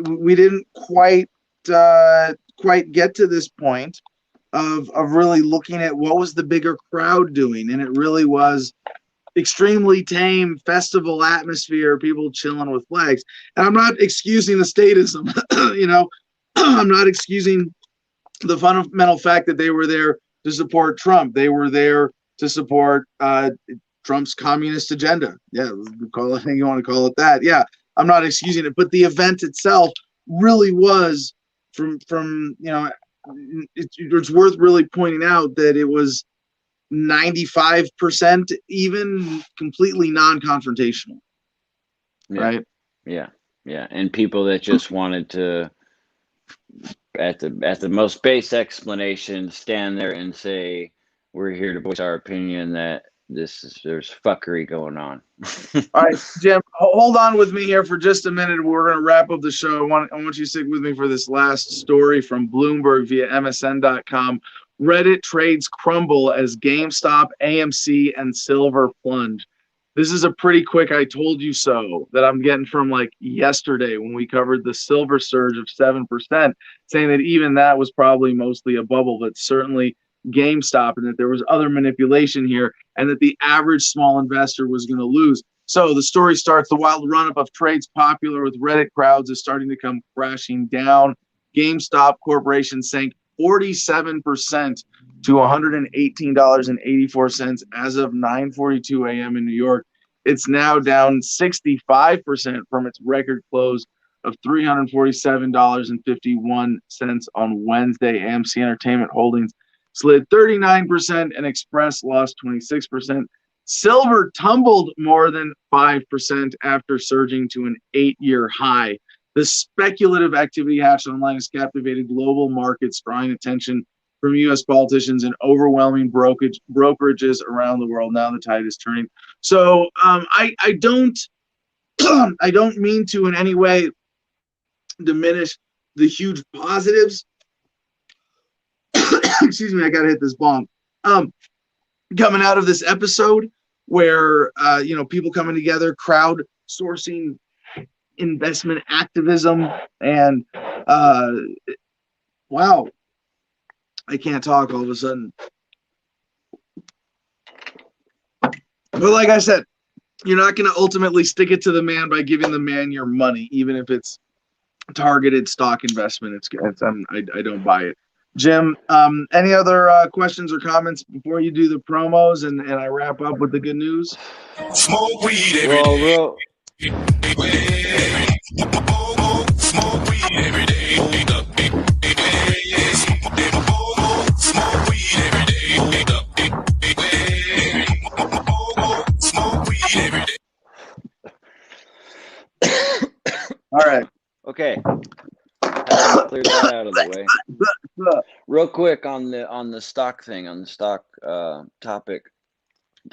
we didn't quite get to this point of really looking at what was the bigger crowd doing, and it really was extremely tame festival atmosphere, people chilling with flags. And I'm not excusing the statism, you know, I'm not excusing the fundamental fact that they were there to support Trump. They were there to support Trump's communist agenda. Yeah, call it anything you want to call it that. Yeah, I'm not excusing it, but the event itself really was from you know, it's worth really pointing out that it was 95% even completely non-confrontational. Right? Yeah. And people that just wanted to, at the most base explanation, stand there and say, we're here to voice our opinion that there's fuckery going on. All right, Jim, hold on with me here for just a minute. We're going to wrap up the show. I want you to stick with me for this last story from Bloomberg via MSN.com. Reddit trades crumble as GameStop, AMC, and Silver plunge. This is a pretty quick I told you so that I'm getting from like yesterday when we covered the silver surge of 7%, saying that even that was probably mostly a bubble, but certainly GameStop, and that there was other manipulation here, and that the average small investor was going to lose. So the story starts: the wild run-up of trades popular with Reddit crowds is starting to come crashing down. GameStop Corporation sank 47% to $118.84 as of 9:42 a.m. in New York. It's now down 65% from its record close of $347.51 on Wednesday. AMC Entertainment Holdings slid 39% and Express lost 26%. Silver tumbled more than 5% after surging to an 8-year high. The speculative activity hatched online has captivated global markets, drawing attention from U.S. politicians and overwhelming brokerages around the world. Now the tide is turning. So I don't I don't mean to in any way diminish the huge positives. Excuse me, I gotta hit this bong. Coming out of this episode where people coming together, crowd sourcing, investment activism, and wow, I can't talk all of a sudden. But like I said, you're not going to ultimately stick it to the man by giving the man your money, even if it's targeted stock investment. I don't buy it. Jim, any other questions or comments before you do the promos and I wrap up with the good news? Smoke weed every day. Smoke weed every day. Smoke weed every day. Smoke weed every day. All right. Okay. Clear that out of the way. Real quick on the stock thing, on the stock topic.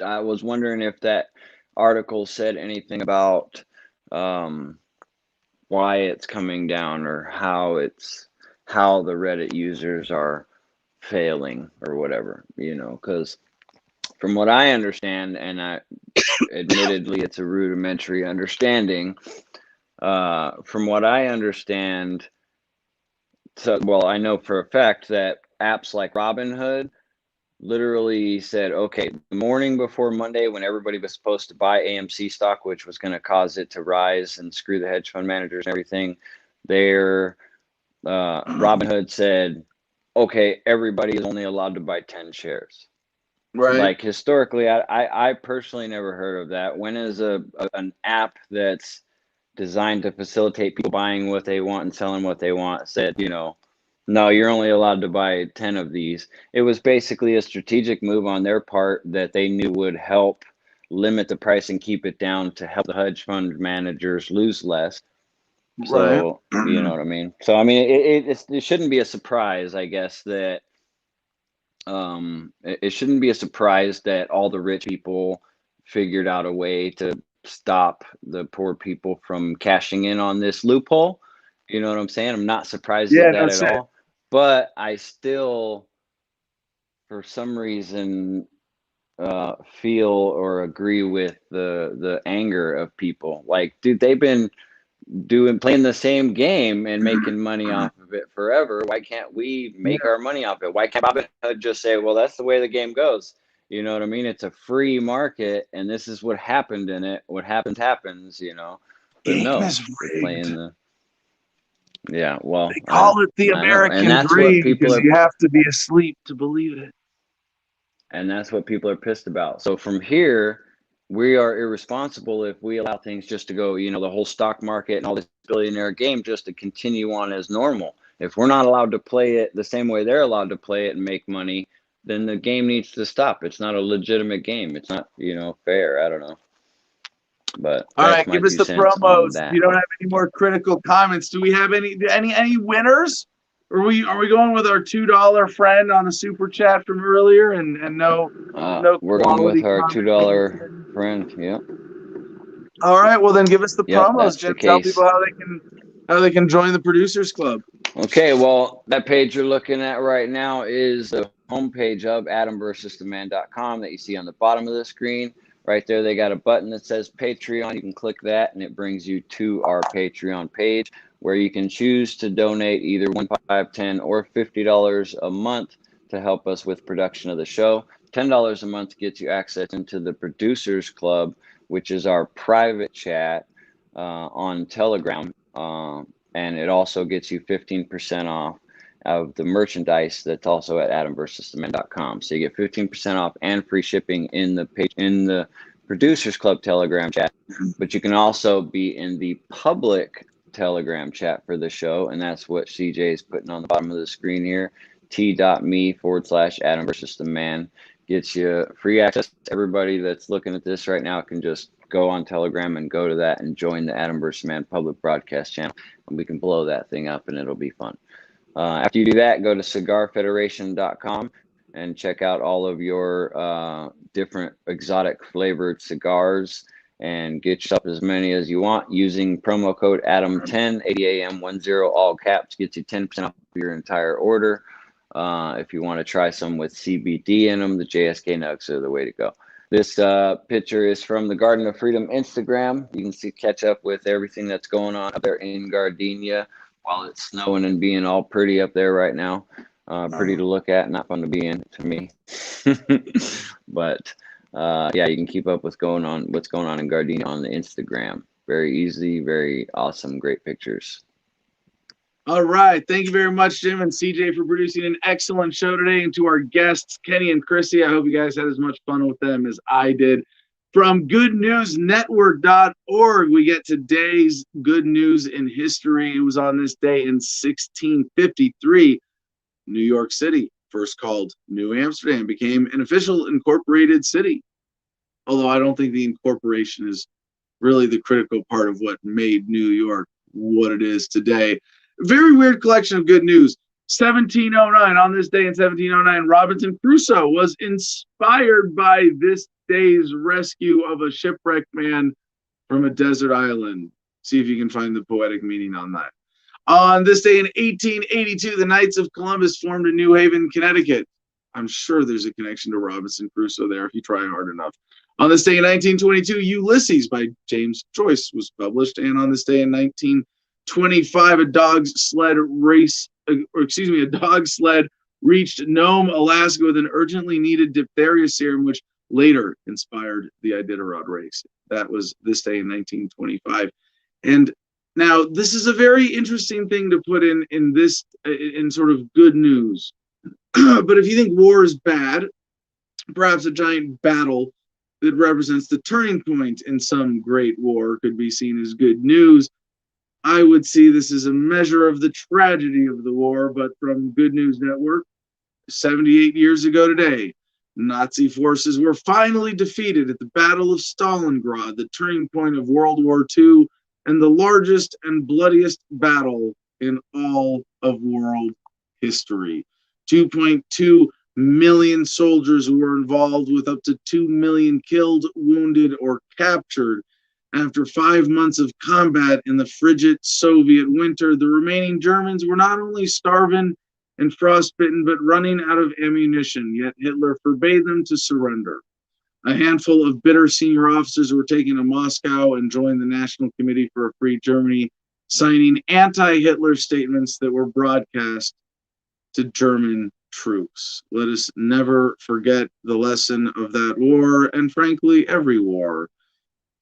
I was wondering if that article said anything about why it's coming down, or how the Reddit users are failing or whatever, because from what I understand, and admittedly it's a rudimentary understanding, from what I understand, I know for a fact that apps like Robinhood literally said, okay, the morning before Monday, when everybody was supposed to buy AMC stock, which was going to cause it to rise and screw the hedge fund managers and everything, Robinhood said, okay, everybody is only allowed to buy 10 shares. Right. Like historically, I personally never heard of that. When is an app that's designed to facilitate people buying what they want and selling what they want said, no, you're only allowed to buy 10 of these. It was basically a strategic move on their part that they knew would help limit the price and keep it down to help the hedge fund managers lose less. So, right. You know what I mean? So, I mean, it shouldn't be a surprise, I guess, that it shouldn't be a surprise that all the rich people figured out a way to stop the poor people from cashing in on this loophole. You know what I'm saying? I'm not surprised at that at all. But I still, for some reason, feel or agree with the anger of people. Like, dude, they've been playing the same game and making money off of it forever. Why can't we make our money off it? Why can't Robinhood just say, well, that's the way the game goes? You know what I mean? It's a free market, and this is what happened in it. What happens, But no, they're playing the. Yeah, well, they call it the American dream because you have to be asleep to believe it. And that's what people are pissed about. So from here, we are irresponsible if we allow things just to go, the whole stock market and all this billionaire game just to continue on as normal. If we're not allowed to play it the same way they're allowed to play it and make money, then the game needs to stop. It's not a legitimate game. It's not, fair. I don't know. But all right, give us the promos. You don't have any more critical comments. Do we have any winners? Are we going with our $2 friend on the super chat from earlier and no We're going quality with our comment? $2 friend. Yep. All right, well then give us the Yep, promos, that's the Jim. Tell case. people how they can join the Producers Club. Okay, well, that page you're looking at right now is the homepage of AdamVersusTheMan.com that you see on the bottom of the screen. Right there, they got a button that says Patreon. You can click that, and it brings you to our Patreon page where you can choose to donate either $1, $5, $10, or $50 a month to help us with production of the show. $10 a month gets you access into the Producers Club, which is our private chat on Telegram. And it also gets you 15% off of the merchandise that's also at AdamVersusTheMan.com. So you get 15% off and free shipping in the Producers Club Telegram chat. But you can also be in the public Telegram chat for the show, and that's what CJ is putting on the bottom of the screen here. t.me/AdamVersusTheMan gets you free access. Everybody that's looking at this right now can just go on Telegram and go to that and join the Adam vs. Man public broadcast channel, and we can blow that thing up, and it'll be fun. After you do that, go to cigarfederation.com and check out all of your different exotic flavored cigars and get yourself as many as you want using promo code ADAM10, ADAM10, all caps, gets you 10% off your entire order. If you want to try some with CBD in them, the JSK Nugs are the way to go. This picture is from the Garden of Freedom Instagram. You can catch up with everything that's going on up there in Gardenia while it's snowing and being all pretty up there right now. Pretty to look at, not fun to be in to me. But yeah, you can keep up with what's going on in Gardenia on the Instagram. Very easy, very awesome, great pictures. All right. Thank you very much, Jim and CJ, for producing an excellent show today. And to our guests, Kenny and Chrissy, I hope you guys had as much fun with them as I did. From goodnewsnetwork.org, we get today's good news in history. It was on this day in 1653, New York City, first called New Amsterdam, became an official incorporated city. Although I don't think the incorporation is really the critical part of what made New York what it is today. Very weird collection of good news. 1709, on this day in 1709, Robinson Crusoe was inspired by this day's rescue of a shipwrecked man from a desert island. See if you can find the poetic meaning on that. On this day in 1882, the Knights of Columbus formed in New Haven, Connecticut. I'm sure there's a connection to Robinson Crusoe there if you try hard enough. On this day in 1922, Ulysses by James Joyce was published. And on this day in 1925, a dog sled reached Nome, Alaska with an urgently needed diphtheria serum, which later inspired the Iditarod race. That was this day in 1925. And now this is a very interesting thing to put in sort of good news. But if you think war is bad, perhaps a giant battle that represents the turning point in some great war could be seen as good news. I would see this as a measure of the tragedy of the war, but from Good News Network, 78 years ago today, Nazi forces were finally defeated at the Battle of Stalingrad, the turning point of World War II, and the largest and bloodiest battle in all of world history. 2.2 million soldiers were involved, with up to 2 million killed, wounded, or captured. After 5 months of combat in the frigid Soviet winter, the remaining Germans were not only starving and frostbitten, but running out of ammunition, yet Hitler forbade them to surrender. A handful of bitter senior officers were taken to Moscow and joined the National Committee for a Free Germany, signing anti-Hitler statements that were broadcast to German troops. Let us never forget the lesson of that war, and frankly, every war.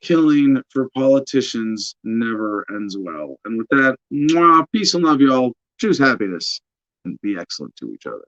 Killing for politicians never ends well. And with that, peace and love, y'all. Choose happiness and be excellent to each other.